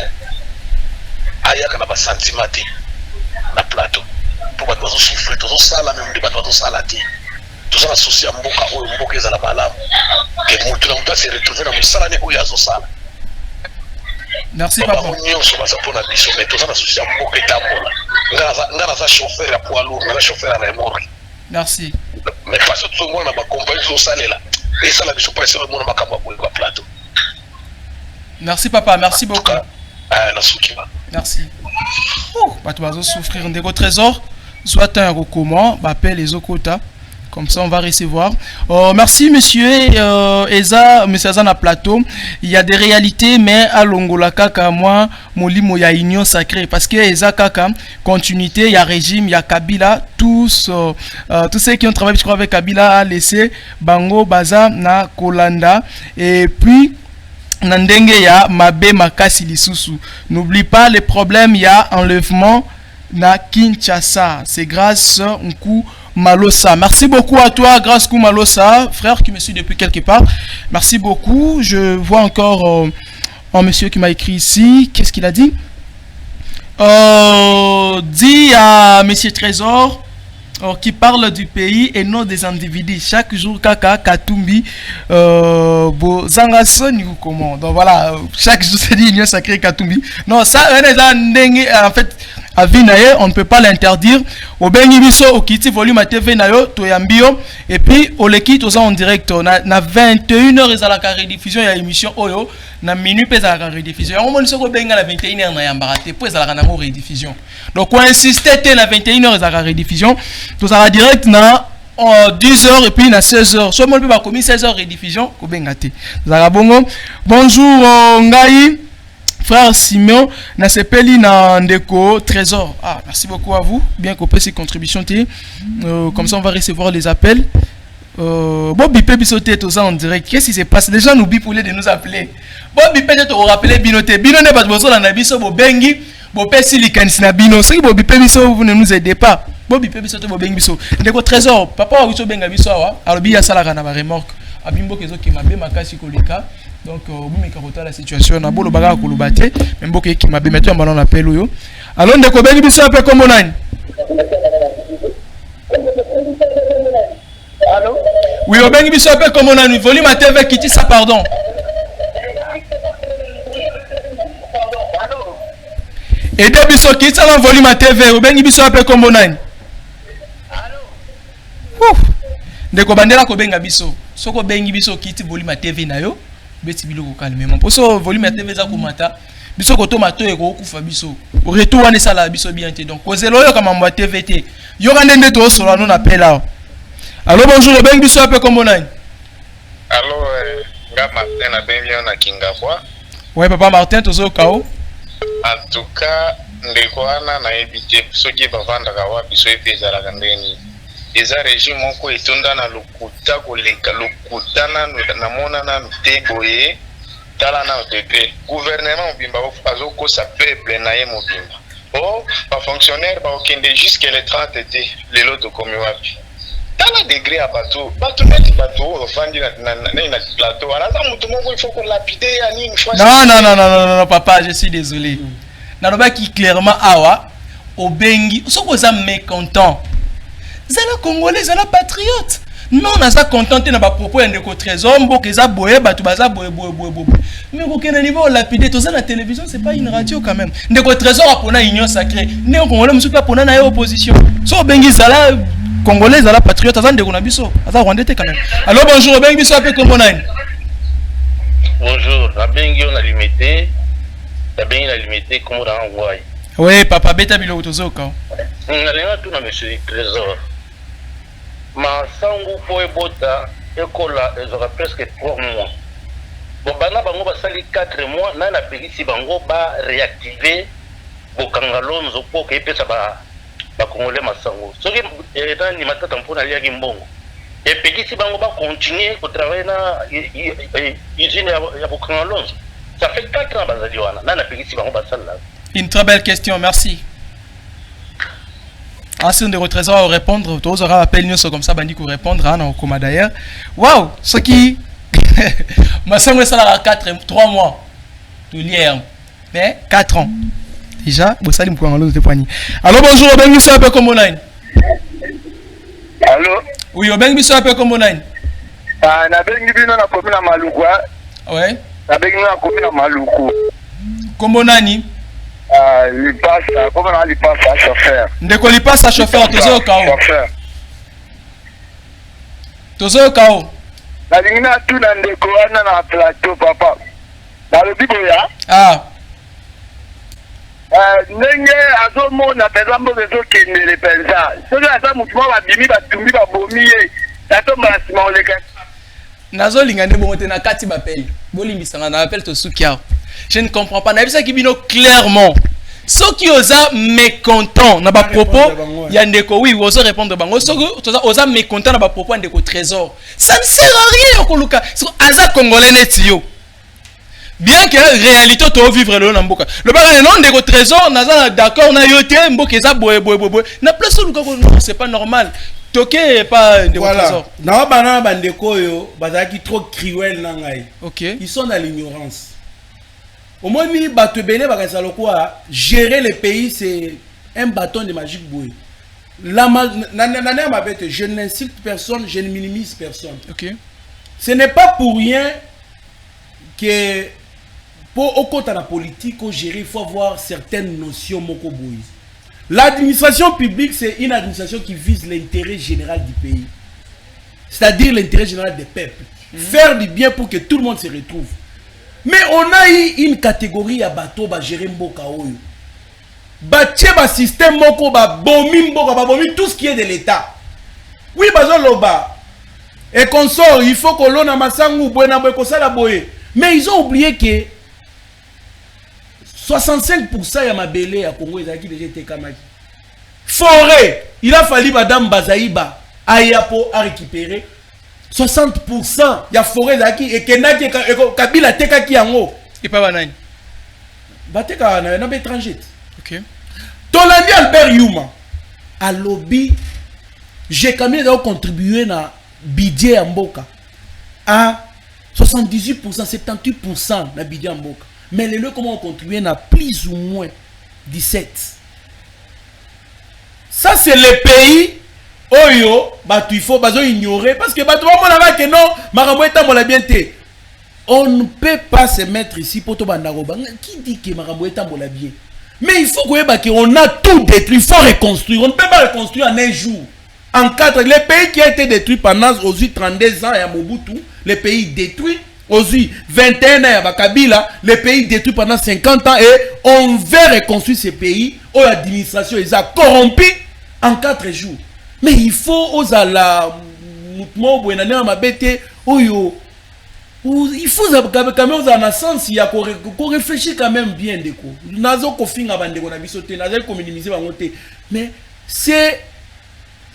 aya kana ba sentimenti na plateau pour batu zo souffrir to sala même de batu zo sala ti to sala souci mboka o mboka ezala malamu ke mutu na mutu se retrouver na musala ne o ya zo sala. Merci papa. Merci. Mais pas tout le monde a compagnie au salaire là. Et ça la mission pas sur le monde ma plateau. Merci papa, merci beaucoup. Merci. Oh, pas toi souffrir un trésor. Soit un recommand, appelle les Okota. Comme ça, on va recevoir. Merci, monsieur Eza, monsieur Azana Plateau. Il y a des réalités, mais à Longola Kaka, moi, Molimo, il y a union sacrée. Parce que Eza Kaka, continuité, il y a régime, il y a Kabila. Tous ceux qui ont travaillé, je crois, avec Kabila, a laissé Bango, Baza, na Kolanda. Et puis, Nandenge, ya Mabe, Makasi, Lisusu. N'oublie pas les problèmes, il y a enlèvement na Kinshasa. C'est grâce à un coup Malosa. Merci beaucoup à toi, grâce à Malosa, frère qui me suit depuis quelque part. Merci beaucoup. Je vois encore un monsieur qui m'a écrit ici. Qu'est-ce qu'il a dit? Dit à monsieur Trésor qui parle du pays et non des individus. Chaque jour, Kaka, Katumbi, Zangason, comment? Donc voilà, chaque jour, c'est dit Union Sacrée Katumbi. Non, ça, en fait, on ne peut pas l'interdire. Au Bengibiso, au Kiti, volume à TV, Toyambio, et puis au Leki, tout ça en direct. Na 21h, ils ont la rediffusion, il y a l'émission Oyo, na minute, ils ont la rediffusion. On m'a dit que Benga la 21h, na yambarate, puis ils ont la rediffusion. Donc, on insiste, na 21h, ils ont la rediffusion. Tout ça en direct, na 10h et puis na 16h. Soit moi, je vais commis 16h rediffusion, ko Bengate. Bonjour, Ngai. Frère Simon, na sepeli na ndeko trésor. Ah, merci beaucoup à vous. Bien qu'on paie ces contributions. Comme ça, on va recevoir les appels. Bon, bipé bisoté tout ça en direct. Qu'est-ce qui se passe? Les gens nous bipent de nous appeler. Bon, bipé de te rappeler binoté. Bino ne pas besoin d'en abisso, bo bengi, bo pesi likansi na bino. Si bo bipé biso, vous ne nous aidez pas. Bon, bipé bisoté, bo bengi biso. Ndeko trésor, papa wa biso benga biso wa. Alors biya salaka na ba remorque. Abimbo kezo ki mabe makasi koleka. Donc, vous me la situation. On a beau le bagage à Kouloubate, même beaucoup qui m'a mis un ballon à Pelouyo. Alors, on a bien un peu comme on a. Allô? Oui, on a bien un peu comme on a. Volume à TV qui dit ça, pardon. Et deux bisous qui dit ça, volume à TV. On a bien un peu comme on a. Allô? Ouf! Ndeko bandela ko benga biso. Soko bengi biso qui dit volume à TV na yo. Beti biloko calmement. Pour ça volume à TV za komata. Biso ko to mato e ko kufa biso. Retour wana sala biso bien te. Donc kozelo yo kama mwa TVT. Yo kande nde to solo no na pela. Allô bonjour, bengi biso un peu comme on a. cas, Martin a bien vu na Kingabwa. Ouais, papa Martin, tozo kao. En tout cas, ndekwana na ebite soki bavandaka wapi so epezalaka ndeni. Eza régime moko etonda na lokuta koleka lokuta namona nanu te boye tala na pepe. Gouvernement mobimba azokosa peuple na ye mobimba. Oh, bafonctionnaire baokende jusqu'à les 30 été lelo tokomi wapi. Tala degré à bateau neti bateau ofandi na plateau. Anaza mutu moko il faut qu'on lapide ya nini fois. Non, papa, je suis désolé. Naloba qui clairement awa obengi soko za mécontent. Zala congolais, zala patriote. Non, naza contenté na ba propos ya ndeko trésor mboka eza boye batu baza boye. Mais aucun niveau lapidé to za la télévision, c'est pas une radio quand même. Ndeko trésor apona union sacrée. Né congolais musuka apona na opposition. So bengi zala congolais zala patriote aza ndeko na biso. Aza rwandais quand même. Alors bonjour, bengi biso ape comme nani? Bonjour, la bengi on a limité. La bengi a limité comme on envoie. Oui, papa beta bilo tozoka. Ngalenga tu na monsieur trésor. Ma sangu po ebota ekola ezora presque 3 mois. Bon bana bango basali 4 mois na na pekisi bango ba réactiver bokangalonzo po ke pesa ba congolais masango. Soki ni matata mpona liaki mbongo. Et pekisi bango ba continuer ko travailler na usine ya bokangalonzo. Ça fait 4 ans bazali wana na na pekisi bango basala. Une très belle question, merci. Ensuite, de trésor à répondre, tu auras appelé nous comme ça, bandi pour répondre, hein, comme d'ailleurs. Waouh, ce qui. Ma soeur, ça a 3 mois. Tout l'hier. Mais 4 ans. Déjà, vous savez, vous pouvez te poigner. Allô, bonjour, Obeng, nous sommes un peu comme on a. Allô? Oui, Obeng, nous sommes un peu comme on a. Ah, na bengi bino na commune na Maluku. Ouais. Na bengi na commune na Maluku. Comme on a ni? Il passe, comment on lui passe à chauffeur. Ndeko li passe à chauffeur, tozo kao. Tozo kao. La ligne a tout dans ndeko wana na plateau papa. Dans le biboya. Ah. Ndenge azomona peza mbozo ezokende le pensa. Soki aza mutu moko babimi batumbi babomi ye. Tatomba na nsima oleka. Nazolinga nde bongo te na kati bapel. Bolimbisanga na appel to sukiao. Je ne comprends pas. Nabisa Kibino clairement. Ceux qui osent mécontent na ba propos, yandeko oui, osent répondre bango. Ceux qui osent mécontent na ba propos yandeko trésor. Ça ne sert à rien yokoluka. Aza congolais netio. Bien que réalité to vivre le namboka. Le bagage non ndeko trésor naza d'accord na yote mboka eza boye. Na place luka non, c'est pas normal. Toké pas ndeko trésor. Na bana bandeko yo bazaki trop cruel na ngai. OK. Ils sont dans l'ignorance. Au moins, gérer le pays, c'est un bâton de magique bouée. Je n'insulte personne, je ne minimise personne. Okay. Ce n'est pas pour rien que pour au côté de la politique, au gérer, il faut avoir certaines notions. L'administration publique, c'est une administration qui vise l'intérêt général du pays. C'est-à-dire l'intérêt général des peuples. Faire du bien pour que tout le monde se retrouve. Mais on a eu une catégorie à bateau ba gérer mboka oyo. Batie ba système moko ba bomi mboka ba bomi tout ce qui est de l'état. Oui bazo loba. Et consort, il faut que l'on a masangu boena boy kosala boye. Mais ils ont oublié que 65% ya mabele ya Congo ezaki déjà été kamaki. Forêt, il a fallu madame Bazaïba ayapo à récupérer. 60% ya forêt zaki et kenaki kabila teka ki yango et pas banane bateka na étranger. OK. Tolandi Albert Yuma à lobby j'ai quand même contribué na budget ya mboka à 78%, 78% na budget ya mboka. Mais les lieux comment on contribué na plus ou moins 17. Ça c'est le pays Oyo, il faut ignorer parce que que non, on ne peut pas se mettre ici pour tout bandaroba. Qui dit que Marambo est bien? Mais il faut qu'on a tout détruit, il faut reconstruire. On ne peut pas reconstruire en un jour. En 4, les pays qui ont été détruits pendant 32 ans à Mobutu, les pays détruits, 21 ans à Kabila, les pays détruits pendant 50 ans et on veut reconstruire ces pays où l'administration est corrompue en 4 jours. Mais il faut aux ala mouvement bouenane mabete oyo il faut quand même dans un sens il y a qu'on réfléchit quand même bien déco nazo ko finga bande ko na biso te nazo ko minimiser ba ngote mais c'est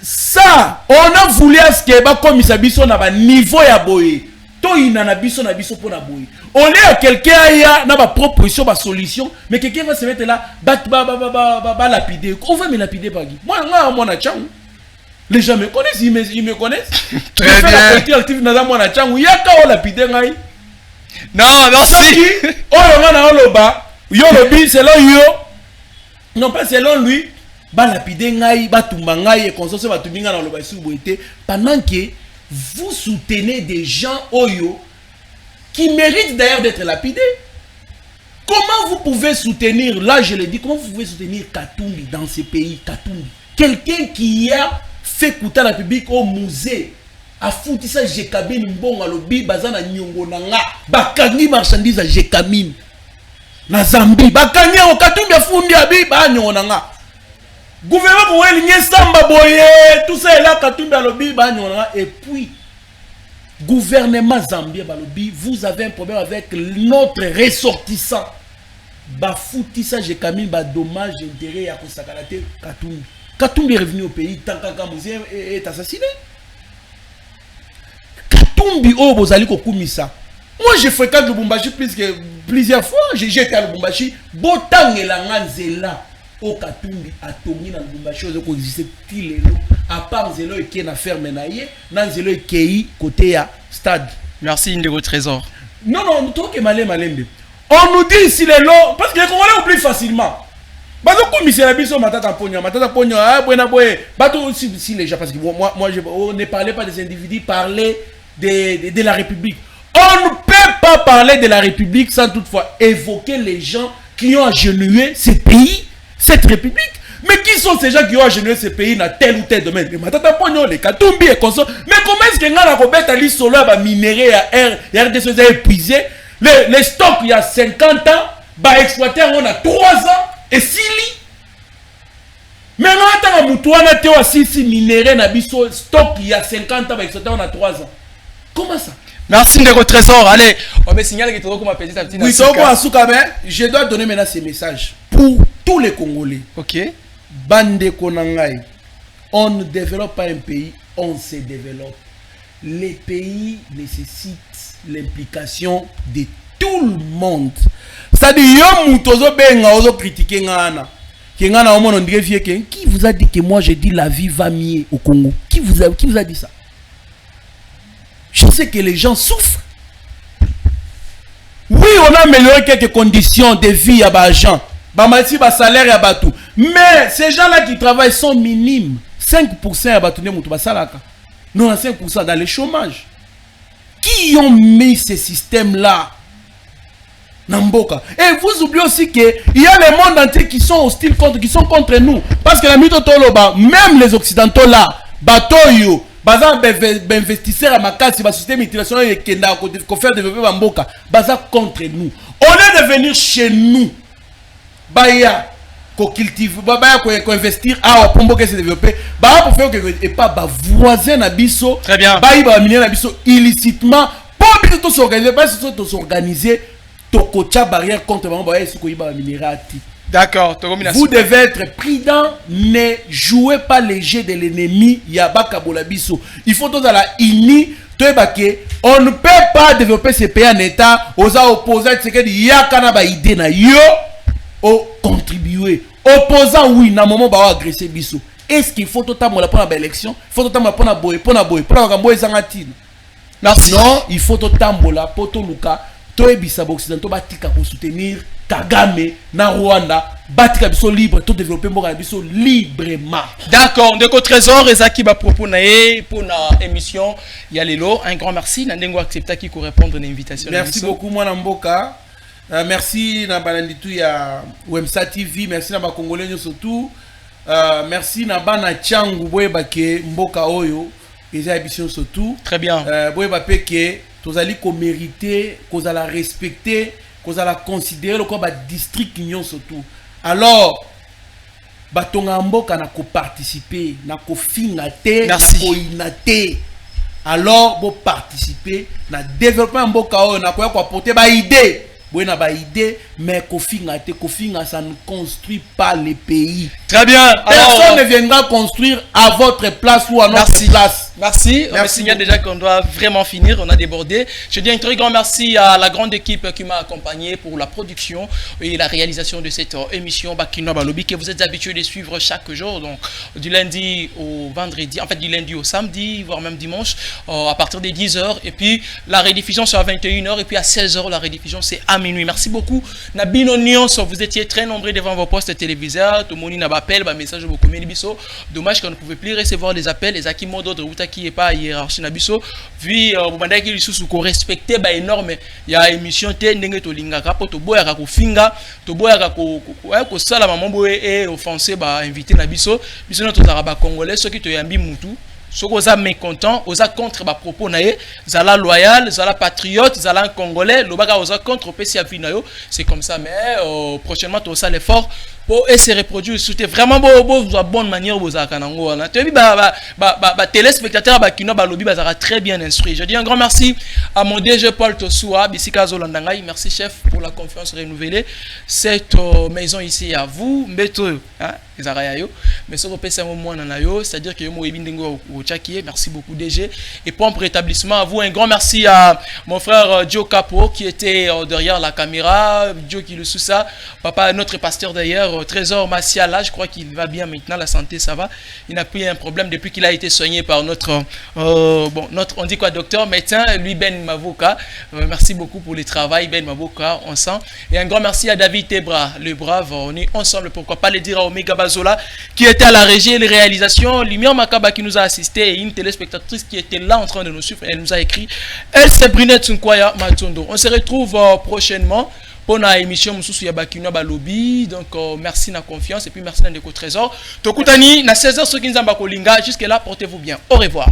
ça on a voulu à ce que ba comme ça biso na ba niveau ya boye to ina na biso pour na boye on est à quelqu'un ya na ba proposition ba solution mais quelqu'un va se mettre là ba lapider on va me lapider par qui moi na chang. Les gens me connaissent, ils me connaissent. Très bien. La politique active dans mon achang, il y a qu'à lapide ngai. Non, merci. Oh, on loba, yo lobi selon yo. Non pas selon lui, ba lapide ngai, ba tumba ngai et consorce ba tuminga na loba suboité pendant que vous soutenez des gens oyo qui méritent d'ailleurs d'être lapidés. Comment vous pouvez soutenir, là je le dis, comment vous pouvez soutenir Katumbi dans ces pays, Katumbi, quelqu'un qui a fait coûter la public au musée a foutu ça Jekabine mbonga lobi bazana nyongo nanga bakangi marchandise à Jekamine na Zambie bakangi o Katumbi fundi abi ba nyongo nanga gouvernement pour elinye samba boye tout ça est là Katumbi lobi ba nyongo nanga et puis gouvernement zambien balobi vous avez un problème avec notre ressortissant ba foutu ça Jekamine ba dommage intérêt ya kosakalate Katumbi. Katumbi est revenu au pays, Tankaka Mouzé est assassiné. Katumbi, oh, Bozali Kokumisa. Moi, je fréquente Lubumbashi plusieurs fois. J'ai été à Lubumbashi. Botang et la Nganzela. Oh, Katumbi a tourné dans Lubumbashi. Aux existait Tilelo. À part Zelo et Kena ferme naïe. Nanzelo et Kei côté à stade. Merci, Ndego Trésor. Non, nous trouvons que Malembe. On nous dit ici les lots. Parce que les Congolais oublient facilement. Bazo commissaire la biso matata pognon ah buena boye bato si les gens parce que moi on ne parlait pas des individus, parler de la République. On ne peut pas parler de la République sans toutefois évoquer les gens qui ont agenouillé ces pays, cette République. Mais qui sont ces gens qui ont agenouillé ces pays dans tel ou tel domaine? Les matata pognon, les Katumbi et consort. Mais comment est-ce que ngana ko beta li solo ba minerai à RDC épuisé les stocks il y a 50 ans ba exploiter on a 3 ans. Et si li mais maintenant Moutouana Théo a 6 minéraux na biso stock il y a 50 ans avec on a 3 ans. Comment ça? Merci Ndeko Trésor. Allez, on me signale que tu dois petit à petit. Oui, je dois donner maintenant ces messages pour tous les Congolais. OK. Bande Konangai. On ne développe pas un pays, on se développe. Les pays nécessitent l'implication de tout le monde. C'est-à-dire, yo moutozo benga ozo critiquer ngana. Qui vous a dit que moi je dis la vie va mieux au Congo? Qui vous a dit ça? Je sais que les gens souffrent. Oui, on a amélioré quelques conditions de vie à Bajan. Bamati ba salaire à Batou. Mais ces gens-là qui travaillent sont minimes. 5% à Batou ne moutou ba salaka. 95% dans le chômage. Qui ont mis ce système-là? Namboka. Et vous oubliez aussi qu'il y a le monde entier qui sont hostiles qui sont contre nous. Parce que la mitotoloba, même les occidentaux là, batoyo, bazan investisseurs à ma case, ba système international et kenda ko faire développer Bamboka, bazan contre nous. Au lieu de venir chez nous, baya ko cultive, baya ko investir à Pomboka se développer, baya pour faire que et pas ba voisin na biso, très bien. Baya ba miner na biso illicitement, pour biso s'organiser, pas s'organiser. Barrière contre d'accord. Vous devez être prudent, ne jouez pas les jeux de l'ennemi. Il faut tous à la ini. On ne peut pas développer ces pays en état aux opposants. C'est que y a kanaba idée na yo au contribuer. Opposant oui, na moment ba agresser biso. Est-ce qu'il faut totalement la prendre l'élection? Il faut totalement prendre boy, pour la boy zangatine. Non, il faut totalement la poto luka. Toebisa Occidentaux batika pour soutenir Kagame na Rwanda batika biso libre tout développer mboka biso librement. D'accord, Ndeko Trésor ezaki ba propos naé pour na émission ya lelo. Un grand merci Nandengo accepta qui répondre à l'invitation. Merci beaucoup mwana mboka. Merci na balanditu ya Wemsa TV, merci na ba congolais surtout. Merci na bana changu boye bake mboka oyo eza émission surtout. Très bien. Boye ba peke tous allez qu'on mériter, qu'on a la respecter, qu'on a la considérer le quoi district union surtout. Alors, batonga mboka na ko participer, na ko fingate, na ko inate. alors vous participez na développement mboka oyo na koya ko apporter ba idée. Bon, na ba idée, mais Kofinga, ça ne construit pas les pays. Très bien. Personne ne viendra construire à votre place ou à notre place. Merci. On me signale déjà qu'on doit vraiment finir. On a débordé. Je dis un très grand merci à la grande équipe qui m'a accompagné pour la production et la réalisation de cette émission Bakinois Balobi que vous êtes habitués de suivre chaque jour. Donc, du lundi au vendredi, en fait, du lundi au samedi, voire même dimanche, à partir des 10h. Et puis, la rediffusion, c'est à 21h. Et puis, à 16h, la rediffusion, c'est à minuit. Merci beaucoup. Nabino Nyons, vous étiez très nombreux devant vos postes téléviseurs. Tout le monde n'a pas appel, message beaucoup biso. Dommage qu'on ne pouvait plus recevoir les appels. Les acquis modo de Ruta qui est pas hiérarchie nabiso. Vu vous mandez qu'il sous qu'on respectait énorme. Il y a émission té ndenge to lingaka po to boya ka ko finga, to boya ka ko sala maman boye et offensé invité nabiso. Biso notre taraba congolais ceux qui te yambi mutu. Ceux qui sont mécontents, ils sont contre les propos, ils sont loyaux, ils sont patriotes, ils sont congolais, ils sont contre le PCA. C'est comme ça, mais prochainement, tu as l'effort pour se reproduire. C'était vraiment de bonne manière. Téléspectateurs qui n'ont pas lobby, très bien instruit. Je dis un grand merci à mon DG Paul Tosoua, Bissika Zolandangaï. Merci, chef, pour la confiance renouvelée. Cette maison ici à vous, mais ce que c'est-à-dire que merci beaucoup DG et pour un rétablissement à vous. Un grand merci à mon frère Joe Capo qui était derrière la caméra, Joe qui le sous ça, papa notre pasteur d'ailleurs, Trésor Massiala, je crois qu'il va bien maintenant, la santé ça va, il n'a plus un problème depuis qu'il a été soigné par notre on dit quoi, docteur, médecin, lui Ben Mavoka. Merci beaucoup pour le travail Ben Mavoka, on sent. Et un grand merci à David Tebra, le brave, on est ensemble, pourquoi pas le dire à Omega Bazola qui était à la régie et les réalisations, Lumière Makaba qui nous a assisté et une téléspectatrice qui était là en train de nous suivre, elle nous a écrit, elle c'est Brunette Nkwaya Matondo. On se retrouve prochainement pour une émission Moussou ya Bakinois Balobi. Donc merci na confiance et puis merci na Ndeko Trésor. Tokutani na 16h ce qui nous a kolinga, jusque là portez-vous bien. Au revoir.